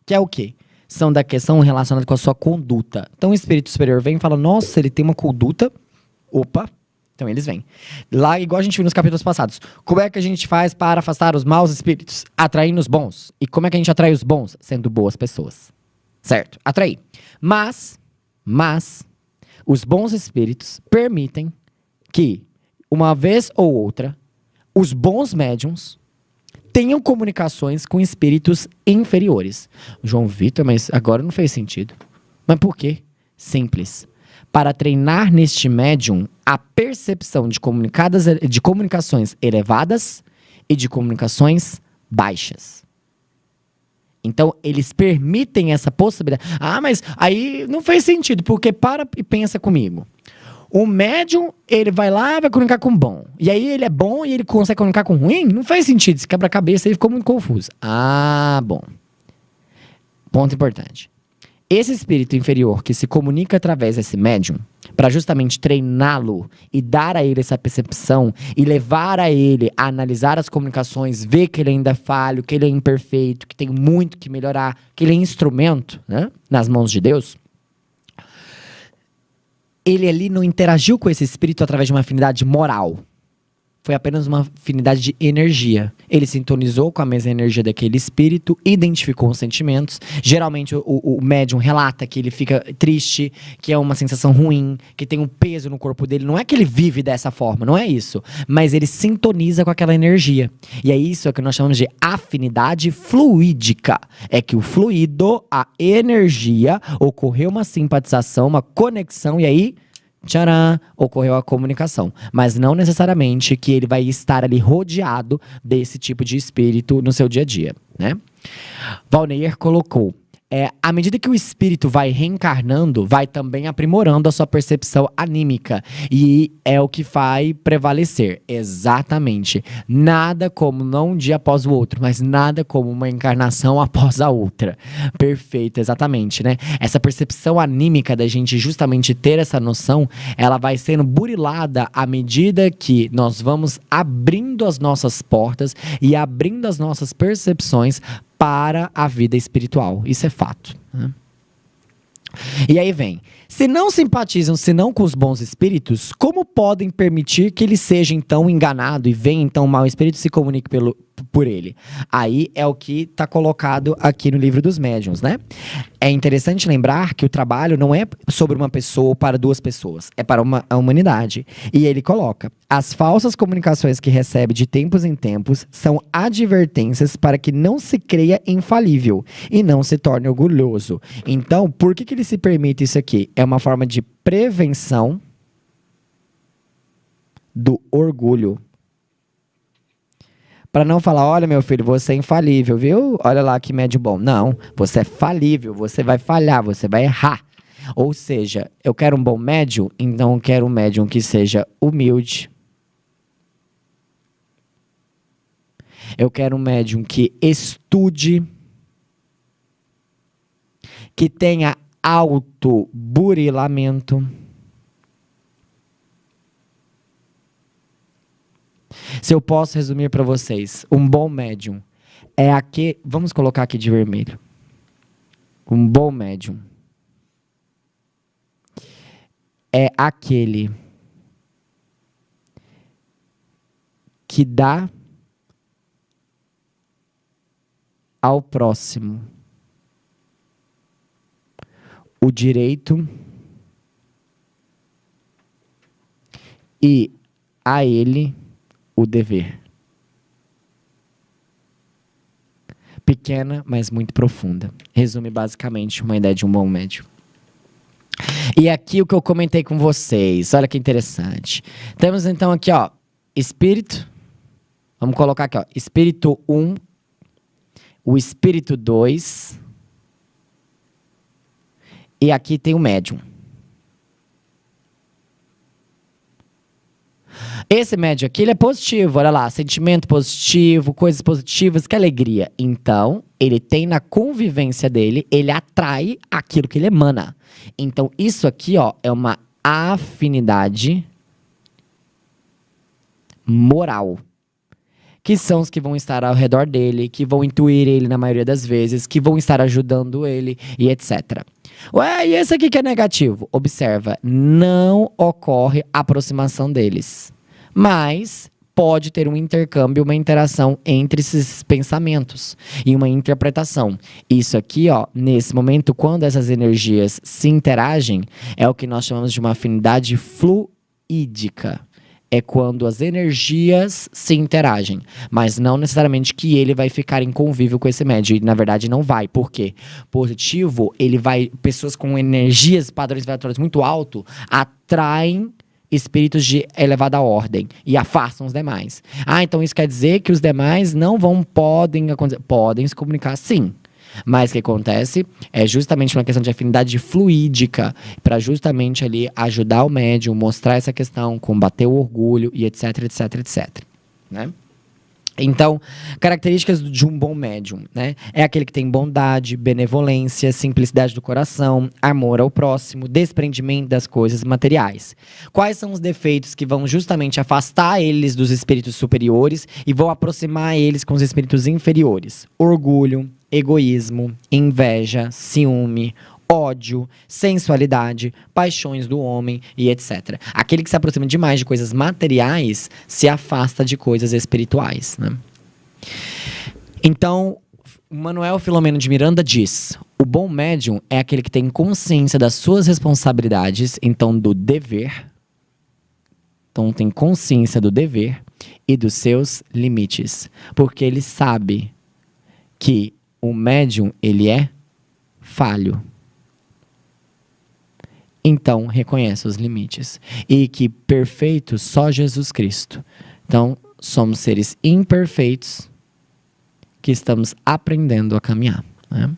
S1: Que é o quê? São da questão relacionada com a sua conduta. Então o espírito superior vem e fala: nossa, ele tem uma conduta. Opa! Então eles vêm. Lá, igual a gente viu nos capítulos passados. Como é que a gente faz para afastar os maus espíritos? Atraindo os bons. E como é que a gente atrai os bons? Sendo boas pessoas. Certo? Atrair. Mas, os bons espíritos permitem que, uma vez ou outra, os bons médiums tenham comunicações com espíritos inferiores. João Vitor, mas agora não fez sentido. Mas por quê? Simples. Para treinar neste médium a percepção de comunicações elevadas e de comunicações baixas. Então, eles permitem essa possibilidade. Mas aí não fez sentido, porque para e pensa comigo. O médium, ele vai lá e vai comunicar com o bom. E aí ele é bom e ele consegue comunicar com o ruim? Não faz sentido, esse quebra-cabeça aí ficou muito confuso. Bom. Ponto importante. Esse espírito inferior que se comunica através desse médium, para justamente treiná-lo e dar a ele essa percepção e levar a ele a analisar as comunicações, ver que ele ainda é falho, que ele é imperfeito, que tem muito que melhorar, que ele é instrumento, né, nas mãos de Deus, ele ali não interagiu com esse espírito através de uma afinidade moral. Foi apenas uma afinidade de energia. Ele sintonizou com a mesma energia daquele espírito, identificou os sentimentos. Geralmente o médium relata que ele fica triste, que é uma sensação ruim, que tem um peso no corpo dele. Não é que ele vive dessa forma, não é isso. Mas ele sintoniza com aquela energia. E é isso que nós chamamos de afinidade fluídica. É que o fluido, a energia, ocorreu uma simpatização, uma conexão, e aí... tcharam, ocorreu a comunicação. Mas não necessariamente que ele vai estar ali rodeado desse tipo de espírito no seu dia a dia, né? Valneir colocou: à medida que o espírito vai reencarnando, vai também aprimorando a sua percepção anímica. E é o que vai prevalecer. Exatamente. Nada como, não um dia após o outro, mas nada como uma encarnação após a outra. Perfeito, exatamente, né? Essa percepção anímica da gente justamente ter essa noção, ela vai sendo burilada à medida que nós vamos abrindo as nossas portas e abrindo as nossas percepções para a vida espiritual. Isso é fato, né? E aí vem: Se não simpatizam senão com os bons espíritos, como podem permitir que ele seja então enganado e venha então o mau espírito e se comunique por ele? Aí é o que está colocado aqui no livro dos médiuns, né? É interessante lembrar que o trabalho não é sobre uma pessoa ou para duas pessoas, é para a humanidade. E ele coloca: as falsas comunicações que recebe de tempos em tempos são advertências para que não se creia infalível e não se torne orgulhoso. Então, por que ele se permite isso aqui? É uma forma de prevenção do orgulho. Para não falar: olha, meu filho, você é infalível, viu? Olha lá que médio bom. Não, você é falível, você vai falhar, você vai errar. Ou seja, eu quero um bom médium, então eu quero um médium que seja humilde. Eu quero um médium que estude, que tenha autoburilamento. Se eu posso resumir para vocês, um bom médium é aquele... Vamos colocar aqui de vermelho. Um bom médium é aquele que dá ao próximo o direito e a ele o dever. Pequena, mas muito profunda. Resume basicamente uma ideia de um bom médium. E aqui o que eu comentei com vocês, olha que interessante. Temos então aqui, ó, espírito. Vamos colocar aqui, ó, espírito 1, o espírito 2. E aqui tem o médium. Esse médium aqui, ele é positivo, olha lá, sentimento positivo, coisas positivas, que alegria. Então, ele tem na convivência dele, ele atrai aquilo que ele emana. Então, isso aqui, ó, é uma afinidade moral. Que são os que vão estar ao redor dele, que vão intuir ele na maioria das vezes, que vão estar ajudando ele e etc. Ué, e esse aqui que é negativo? Observa, não ocorre aproximação deles. Mas pode ter um intercâmbio, uma interação entre esses pensamentos e uma interpretação. Isso aqui, ó, nesse momento, quando essas energias se interagem, é o que nós chamamos de uma afinidade fluídica. É quando as energias se interagem, mas não necessariamente que ele vai ficar em convívio com esse médium. E, na verdade, não vai. Por quê? Positivo, ele vai... Pessoas com energias, padrões vibratórios muito altos, atraem espíritos de elevada ordem e afastam os demais. Ah, então isso quer dizer que os demais não podem se comunicar, sim. Mas o que acontece é justamente uma questão de afinidade fluídica para justamente ali ajudar o médium, mostrar essa questão, combater o orgulho e etc, etc, etc. Né? Então, características de um bom médium, né? É aquele que tem bondade, benevolência, simplicidade do coração, amor ao próximo, desprendimento das coisas materiais. Quais são os defeitos que vão justamente afastar eles dos espíritos superiores e vão aproximar eles com os espíritos inferiores? Orgulho, egoísmo, inveja, ciúme, ódio, sensualidade, paixões do homem e etc. Aquele que se aproxima demais de coisas materiais se afasta de coisas espirituais, né? Então, Manuel Filomeno de Miranda diz: o bom médium é aquele que tem consciência das suas responsabilidades, então do dever. Então tem consciência do dever e dos seus limites, porque ele sabe que o médium, ele é falho. Então, reconhece os limites. E que perfeito só Jesus Cristo. Então, somos seres imperfeitos que estamos aprendendo a caminhar, né?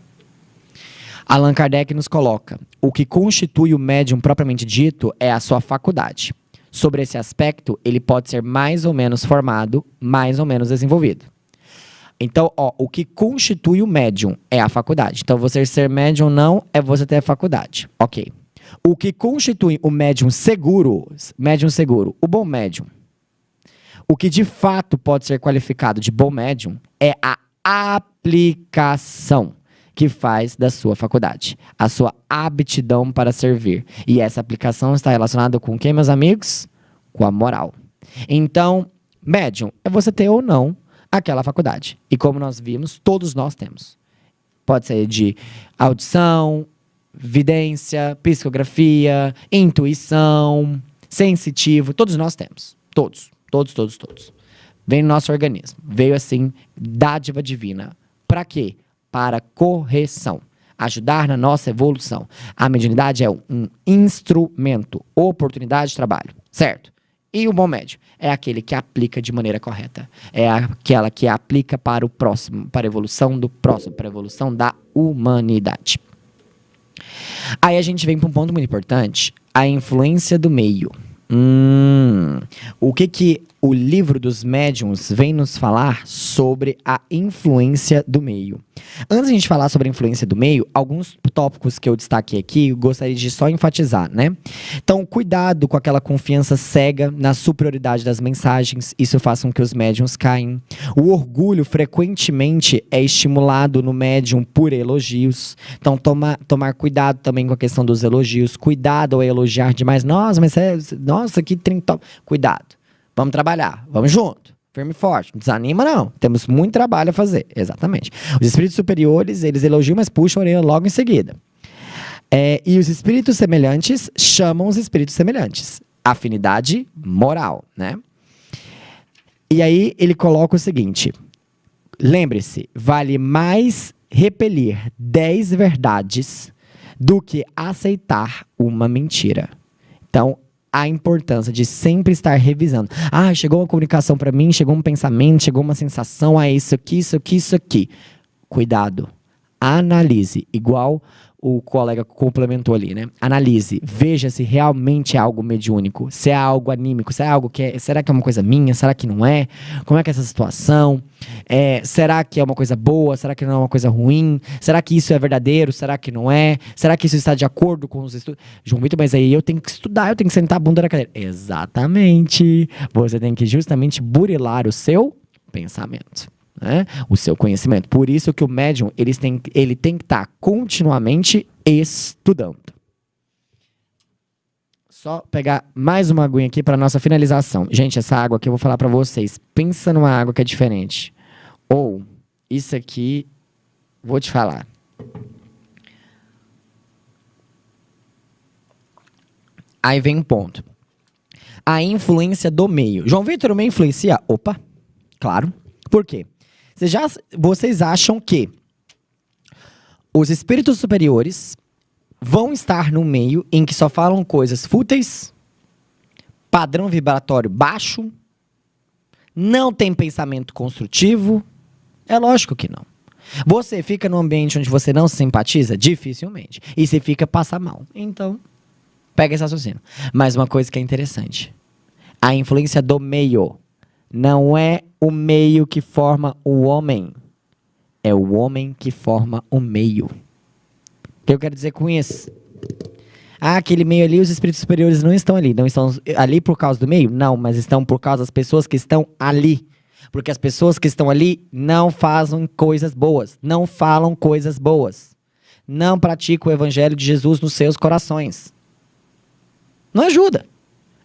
S1: Allan Kardec nos coloca: o que constitui o médium propriamente dito é a sua faculdade. Sobre esse aspecto, ele pode ser mais ou menos formado, mais ou menos desenvolvido. Então, ó, o que constitui o médium é a faculdade. Então, você ser médium não é você ter a faculdade. Ok. O que constitui o médium seguro, o bom médium, o que de fato pode ser qualificado de bom médium é a aplicação que faz da sua faculdade. A sua aptidão para servir. E essa aplicação está relacionada com o quê, meus amigos? Com a moral. Então, médium é você ter ou não aquela faculdade. E como nós vimos, todos nós temos. Pode ser de audição, vidência, psicografia, intuição, sensitivo, todos nós temos. Todos. Vem no nosso organismo. Veio assim, dádiva divina. Para quê? Para correção. Ajudar na nossa evolução. A mediunidade é um instrumento, oportunidade de trabalho, certo? E o bom médium é aquele que aplica de maneira correta. É aquela que aplica para o próximo, para a evolução do próximo, para a evolução da humanidade. Aí a gente vem para um ponto muito importante, a influência do meio. O que o livro dos médiuns vem nos falar sobre a influência do meio? Antes de a gente falar sobre a influência do meio, alguns tópicos que eu destaquei aqui, eu gostaria de só enfatizar, né? Então, cuidado com aquela confiança cega na superioridade das mensagens, isso faz com que os médiuns caem. O orgulho, frequentemente, é estimulado no médium por elogios. Então, tomar cuidado também com a questão dos elogios. Cuidado ao elogiar demais. Nossa, que trem top. Cuidado. Vamos trabalhar. Vamos junto. Firme e forte. Não desanima, não. Temos muito trabalho a fazer. Exatamente. Os espíritos superiores, eles elogiam, mas puxam a orelha logo em seguida. E os espíritos semelhantes chamam os espíritos semelhantes. Afinidade moral, né? E aí ele coloca o seguinte. Lembre-se, vale mais repelir 10 verdades do que aceitar uma mentira. Então, a importância de sempre estar revisando. Chegou uma comunicação para mim, chegou um pensamento, chegou uma sensação, isso aqui. Cuidado. Analise. Igual o colega complementou ali, né? Analise. Veja se realmente é algo mediúnico, se é algo anímico, se é algo será que é uma coisa minha? Será que não é? Como é que é essa situação? Será que é uma coisa boa? Será que não é uma coisa ruim? Será que isso é verdadeiro? Será que não é? Será que isso está de acordo com os estudos? João Vitor, mas aí eu tenho que estudar, eu tenho que sentar a bunda na cadeira. Exatamente. Você tem que justamente burilar o seu pensamento. Né? O seu conhecimento. Por isso que o médium ele tem que estar continuamente estudando. Só pegar mais uma aguinha aqui para nossa finalização. Gente, essa água aqui eu vou falar para vocês. Pensa numa água que é diferente. Ou, isso aqui, vou te falar. Aí vem um ponto. A influência do meio. João Vitor, o meio influencia? Opa, claro. Por quê? Vocês acham que os espíritos superiores vão estar no meio em que só falam coisas fúteis, padrão vibratório baixo, não tem pensamento construtivo? É lógico que não. Você fica num ambiente onde você não se simpatiza? Dificilmente. E você fica passa mal. Então, pega esse raciocínio. Mas uma coisa que é interessante. A influência do meio não é o meio que forma o homem. É o homem que forma o meio. O que eu quero dizer com isso? Aquele meio ali, os espíritos superiores não estão ali. Não estão ali por causa do meio? Não, mas estão por causa das pessoas que estão ali. Porque as pessoas que estão ali não fazem coisas boas. Não falam coisas boas. Não praticam o evangelho de Jesus nos seus corações. Não ajuda.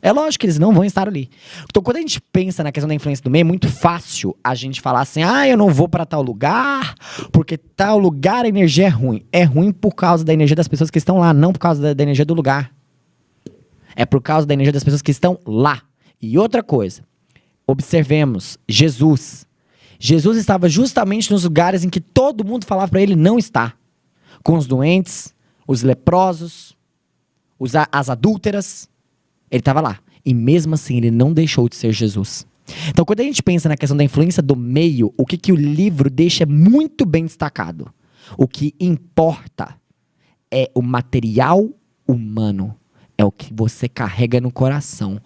S1: É lógico que eles não vão estar ali. Então, quando a gente pensa na questão da influência do meio, é muito fácil a gente falar assim, eu não vou para tal lugar, porque tal lugar a energia é ruim. É ruim por causa da energia das pessoas que estão lá, não por causa da energia do lugar. É por causa da energia das pessoas que estão lá. E outra coisa, observemos, Jesus. Jesus estava justamente nos lugares em que todo mundo falava para ele não estar. Com os doentes, os leprosos, as adúlteras. Ele estava lá. E mesmo assim, ele não deixou de ser Jesus. Então, quando a gente pensa na questão da influência do meio, o que o livro deixa muito bem destacado? O que importa é o material humano. É o que você carrega no coração.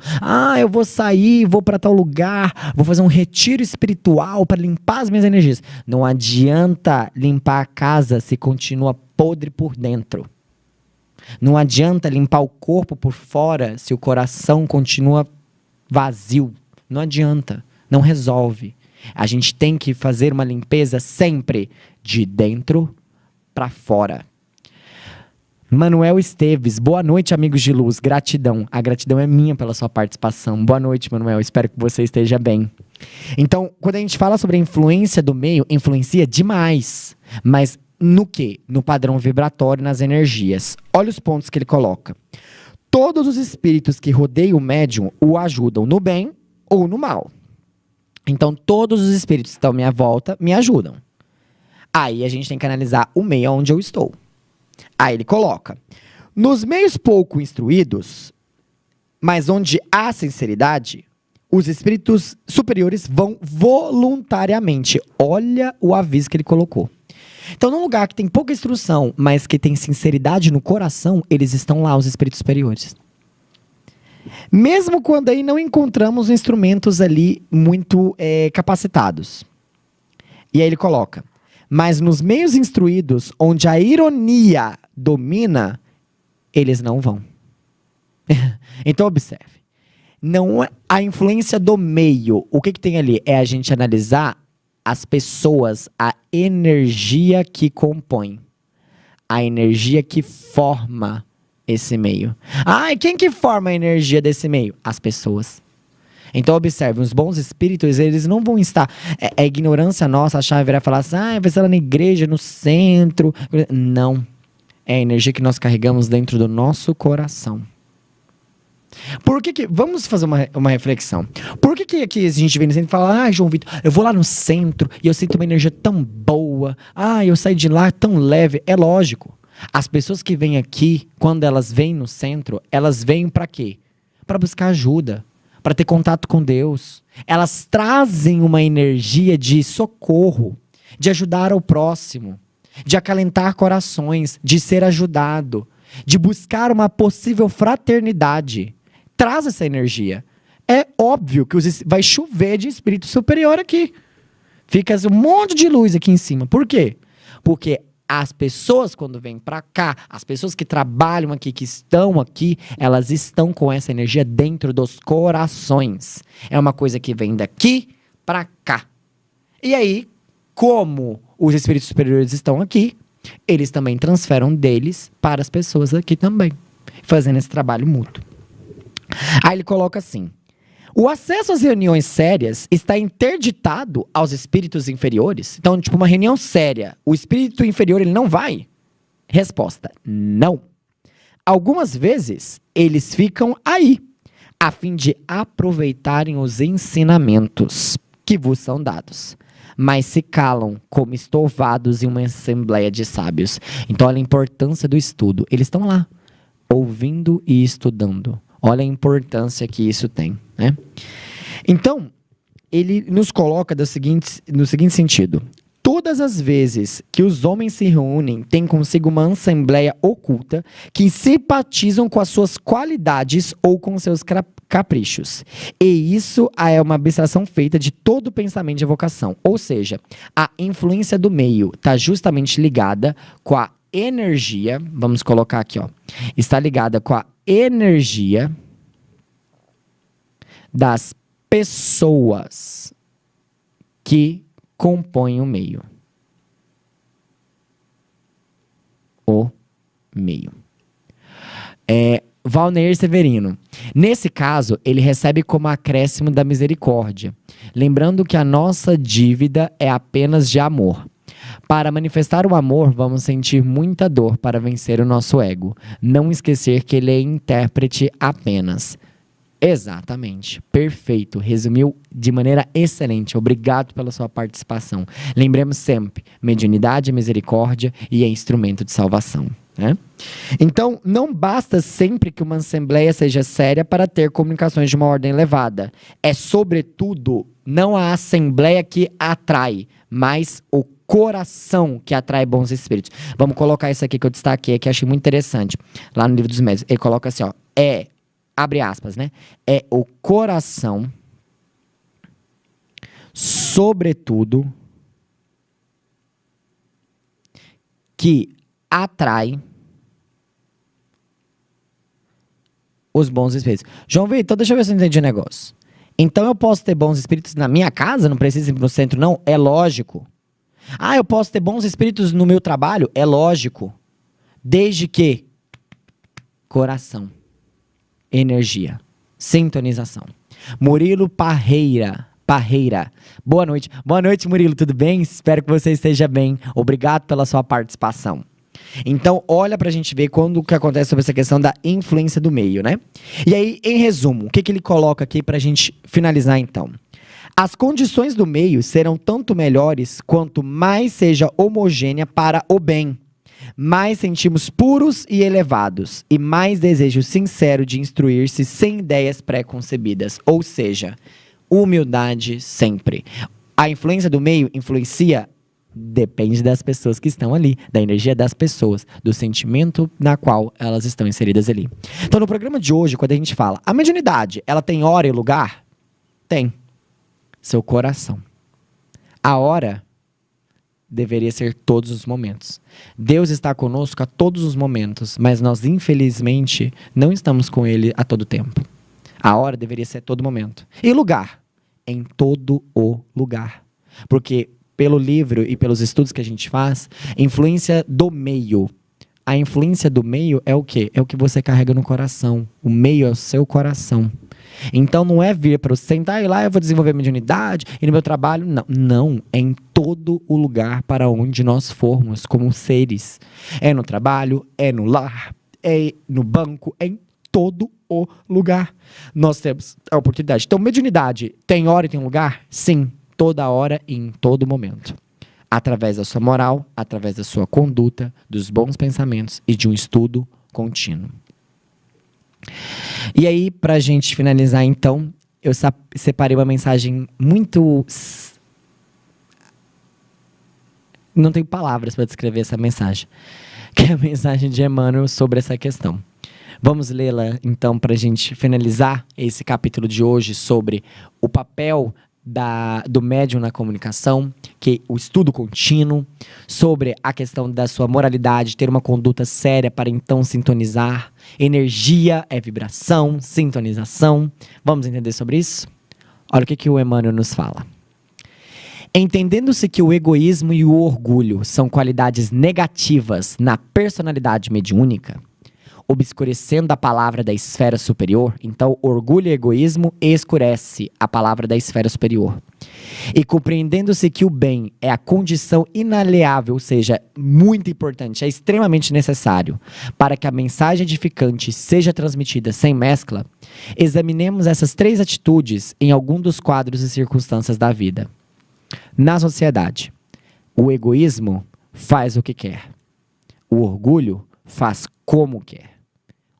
S1: Eu vou sair, vou para tal lugar, vou fazer um retiro espiritual para limpar as minhas energias. Não adianta limpar a casa se continua podre por dentro. Não adianta limpar o corpo por fora se o coração continua vazio. Não adianta. Não resolve. A gente tem que fazer uma limpeza sempre de dentro para fora. Manuel Esteves, boa noite, amigos de luz, gratidão. A gratidão é minha pela sua participação. Boa noite, Manuel, espero que você esteja bem. Então, quando a gente fala sobre a influência do meio, influencia demais. Mas no quê? No padrão vibratório, nas energias. Olha os pontos que ele coloca. Todos os espíritos que rodeiam o médium o ajudam no bem ou no mal. Então, todos os espíritos que estão à minha volta me ajudam. Aí a gente tem que analisar o meio onde eu estou. Aí ele coloca, nos meios pouco instruídos, mas onde há sinceridade, os espíritos superiores vão voluntariamente. Olha o aviso que ele colocou. Então, num lugar que tem pouca instrução, mas que tem sinceridade no coração, eles estão lá, os espíritos superiores. Mesmo quando aí não encontramos instrumentos ali muito capacitados. E aí ele coloca, mas nos meios instruídos, onde a ironia domina, eles não vão. Então, observe. Não é a influência do meio. O que tem ali? É a gente analisar as pessoas, a energia que compõe. A energia que forma esse meio. E quem que forma a energia desse meio? As pessoas. Então, observe, os bons espíritos, eles não vão estar... É ignorância nossa achar, virar e falar assim, vai ser lá na igreja, no centro. Não. É a energia que nós carregamos dentro do nosso coração. Por que vamos fazer uma reflexão. Por que aqui a gente vem no centro e fala, João Vitor, eu vou lá no centro e eu sinto uma energia tão boa. Eu saí de lá tão leve. É lógico. As pessoas que vêm aqui, quando elas vêm no centro, elas vêm para quê? Para buscar ajuda. Para ter contato com Deus. Elas trazem uma energia de socorro, de ajudar ao próximo, de acalentar corações, de ser ajudado, de buscar uma possível fraternidade. Traz essa energia. É óbvio que vai chover de espírito superior aqui. Fica um monte de luz aqui em cima. Por quê? Porque as pessoas, quando vêm para cá, as pessoas que trabalham aqui, que estão aqui, elas estão com essa energia dentro dos corações. É uma coisa que vem daqui para cá. E aí, como os espíritos superiores estão aqui, eles também transferem deles para as pessoas aqui também, fazendo esse trabalho mútuo. Aí ele coloca assim, o acesso às reuniões sérias está interditado aos espíritos inferiores? Então, tipo, uma reunião séria, o espírito inferior, ele não vai? Resposta, não. Algumas vezes, eles ficam aí, a fim de aproveitarem os ensinamentos que vos são dados. Mas se calam como estovados em uma assembleia de sábios. Então, olha a importância do estudo. Eles estão lá, ouvindo e estudando. Olha a importância que isso tem, né? Então, ele nos coloca no seguinte sentido. Todas as vezes que os homens se reúnem, têm consigo uma assembleia oculta que simpatizam com as suas qualidades ou com seus caprichos. E isso é uma abstração feita de todo o pensamento de evocação. Ou seja, a influência do meio está justamente ligada com a energia, vamos colocar aqui, está ligada com a energia das pessoas que compõem o meio. O meio. Valneir Severino. Nesse caso, ele recebe como acréscimo da misericórdia, lembrando que a nossa dívida é apenas de amor. Para manifestar o amor, vamos sentir muita dor para vencer o nosso ego. Não esquecer que ele é intérprete apenas. Exatamente. Perfeito. Resumiu de maneira excelente. Obrigado pela sua participação. Lembremos sempre, mediunidade é misericórdia e é instrumento de salvação. Né? Então, não basta sempre que uma assembleia seja séria para ter comunicações de uma ordem elevada. É, sobretudo, não a assembleia que atrai, mas o coração que atrai bons espíritos. Vamos colocar isso aqui que eu destaquei, que eu achei muito interessante. Lá no Livro dos Médiuns, ele coloca assim, abre aspas, né? É o coração, sobretudo, que atrai os bons espíritos. João Vitor, deixa eu ver se eu entendi o negócio. Então eu posso ter bons espíritos na minha casa? Não precisa ir no centro, não? É lógico. Eu posso ter bons espíritos no meu trabalho? É lógico. Desde que coração, energia, sintonização. Murilo Parreira. Boa noite. Boa noite, Murilo, tudo bem? Espero que você esteja bem. Obrigado pela sua participação. Então, olha pra gente ver quando o que acontece sobre essa questão da influência do meio, né? E aí, em resumo, o que ele coloca aqui pra gente finalizar, então? As condições do meio serão tanto melhores quanto mais seja homogênea para o bem. Mais sentimos puros e elevados, e mais desejo sincero de instruir-se sem ideias pré-concebidas. Ou seja, humildade sempre. A influência do meio influencia? Depende das pessoas que estão ali, da energia das pessoas, do sentimento na qual elas estão inseridas ali. Então, no programa de hoje, quando a gente fala, a mediunidade, ela tem hora e lugar? Tem. Seu coração. A hora deveria ser todos os momentos. Deus está conosco a todos os momentos, mas nós, infelizmente, não estamos com Ele a todo tempo. A hora deveria ser a todo momento. E lugar? Em todo o lugar. Porque, pelo livro e pelos estudos que a gente faz, influência do meio. A influência do meio é o quê? É o que você carrega no coração. O meio é o seu coração. Então não é vir para o sentar e lá eu vou desenvolver mediunidade e no meu trabalho, não. Não, é em todo o lugar para onde nós formos como seres. É no trabalho, é no lar, é no banco, é em todo o lugar. Nós temos a oportunidade. Então, mediunidade tem hora e tem lugar? Sim, toda hora e em todo momento. Através da sua moral, através da sua conduta, dos bons pensamentos e de um estudo contínuo. E aí, pra gente finalizar, então, eu separei uma mensagem muito... Não tenho palavras para descrever essa mensagem. Que é a mensagem de Emmanuel sobre essa questão. Vamos lê-la, então, pra gente finalizar esse capítulo de hoje sobre o papel do médium na comunicação, que o estudo contínuo, sobre a questão da sua moralidade, ter uma conduta séria para então sintonizar. Energia é vibração, sintonização. Vamos entender sobre isso? Olha o que o Emmanuel nos fala. Entendendo-se que o egoísmo e o orgulho são qualidades negativas na personalidade mediúnica, obscurecendo a palavra da esfera superior, então orgulho e egoísmo escurece a palavra da esfera superior. E compreendendo-se que o bem é a condição inalieável, ou seja, muito importante, é extremamente necessário para que a mensagem edificante seja transmitida sem mescla, examinemos essas 3 atitudes em algum dos quadros e circunstâncias da vida. Na sociedade, o egoísmo faz o que quer. O orgulho faz como quer.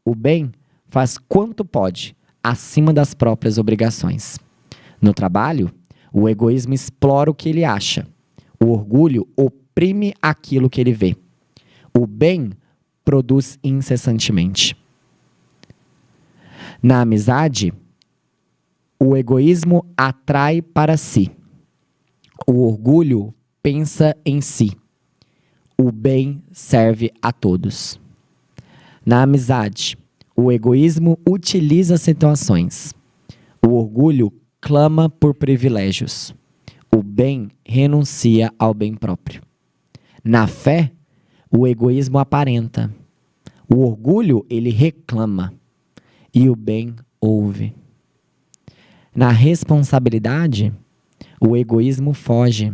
S1: O bem faz quanto pode, acima das próprias obrigações. No trabalho, o egoísmo explora o que ele acha. O orgulho oprime aquilo que ele vê. O bem produz incessantemente. Na amizade, o egoísmo atrai para si. O orgulho pensa em si. O bem serve a todos. Na amizade, o egoísmo utiliza situações. O orgulho clama por privilégios. O bem renuncia ao bem próprio. Na fé, o egoísmo aparenta. O orgulho, ele reclama. E o bem ouve. Na responsabilidade, o egoísmo foge.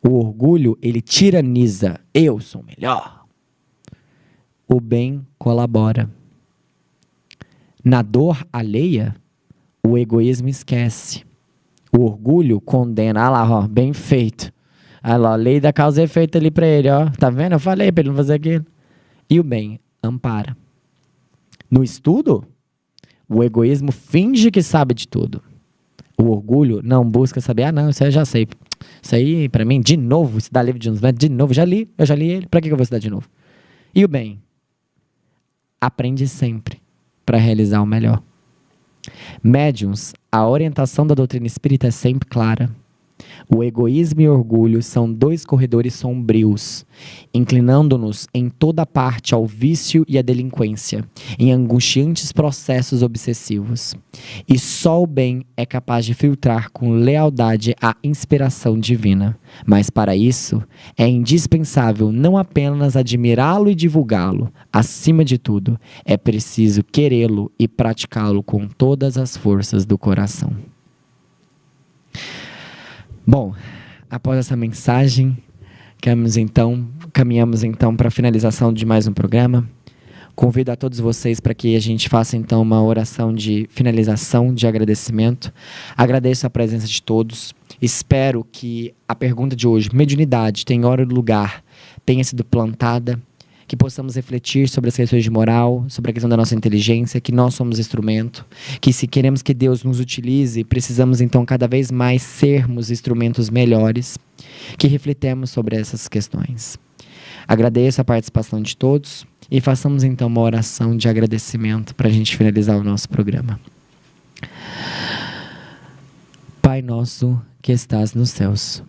S1: O orgulho, ele tiraniza. Eu sou melhor. O bem colabora. Na dor alheia, o egoísmo esquece. O orgulho condena. Ah lá, ó, bem feito. Ah lá, a lei da causa e efeito ali pra ele, ó. Tá vendo? Eu falei pra ele não fazer aquilo. E o bem ampara. No estudo, o egoísmo finge que sabe de tudo. O orgulho não busca saber. Ah, não, isso aí eu já sei. Isso aí, pra mim, de novo, se dá livro de uns de novo, eu já li ele. Pra que eu vou estudar de novo? E o bem? Aprende sempre para realizar o melhor. Médiuns, a orientação da doutrina espírita é sempre clara. O egoísmo e o orgulho são dois corredores sombrios, inclinando-nos em toda parte ao vício e à delinquência, em angustiantes processos obsessivos. E só o bem é capaz de filtrar com lealdade a inspiração divina. Mas para isso, é indispensável não apenas admirá-lo e divulgá-lo. Acima de tudo, é preciso querê-lo e praticá-lo com todas as forças do coração. Bom, após essa mensagem, caminhamos então para a finalização de mais um programa. Convido a todos vocês para que a gente faça então uma oração de finalização, de agradecimento. Agradeço a presença de todos. Espero que a pergunta de hoje, mediunidade, tem hora e lugar, tenha sido plantada, que possamos refletir sobre as questões de moral, sobre a questão da nossa inteligência, que nós somos instrumento, que se queremos que Deus nos utilize, precisamos então cada vez mais sermos instrumentos melhores, que refletemos sobre essas questões. Agradeço a participação de todos e façamos então uma oração de agradecimento para a gente finalizar o nosso programa. Pai nosso que estás nos céus,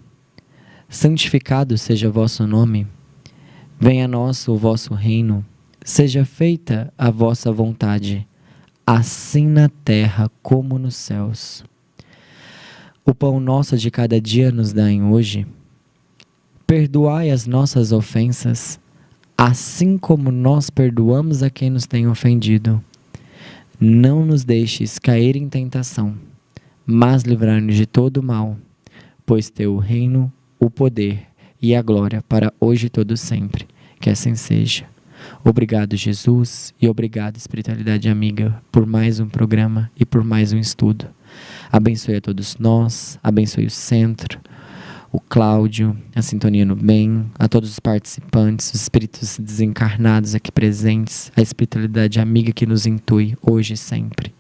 S1: santificado seja o vosso nome. Venha a nós o vosso reino, seja feita a vossa vontade, assim na terra como nos céus. O pão nosso de cada dia nos dai hoje. Perdoai as nossas ofensas, assim como nós perdoamos a quem nos tem ofendido. Não nos deixes cair em tentação, mas livrai-nos de todo o mal, pois teu o reino, o poder e a glória para hoje e todo sempre. Que assim seja. Obrigado, Jesus, e obrigado, espiritualidade amiga, por mais um programa e por mais um estudo. Abençoe a todos nós, abençoe o centro, o Cláudio, a Sintonia no Bem, a todos os participantes, os espíritos desencarnados aqui presentes, a espiritualidade amiga que nos intui hoje e sempre.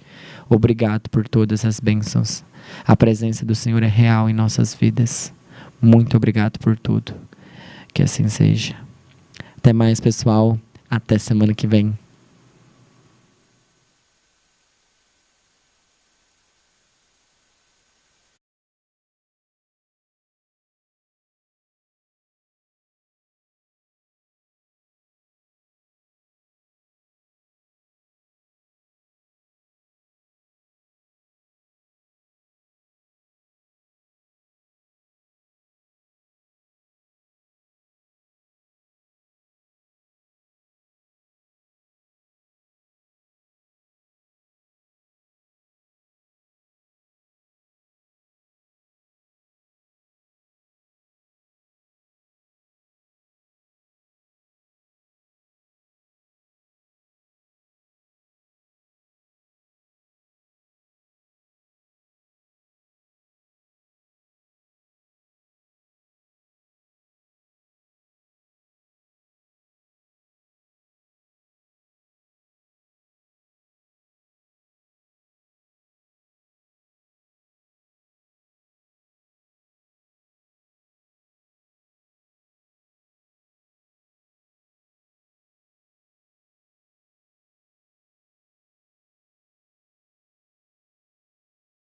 S1: Obrigado por todas as bênçãos. A presença do Senhor é real em nossas vidas. Muito obrigado por tudo. Que assim seja. Até mais, pessoal. Até semana que vem.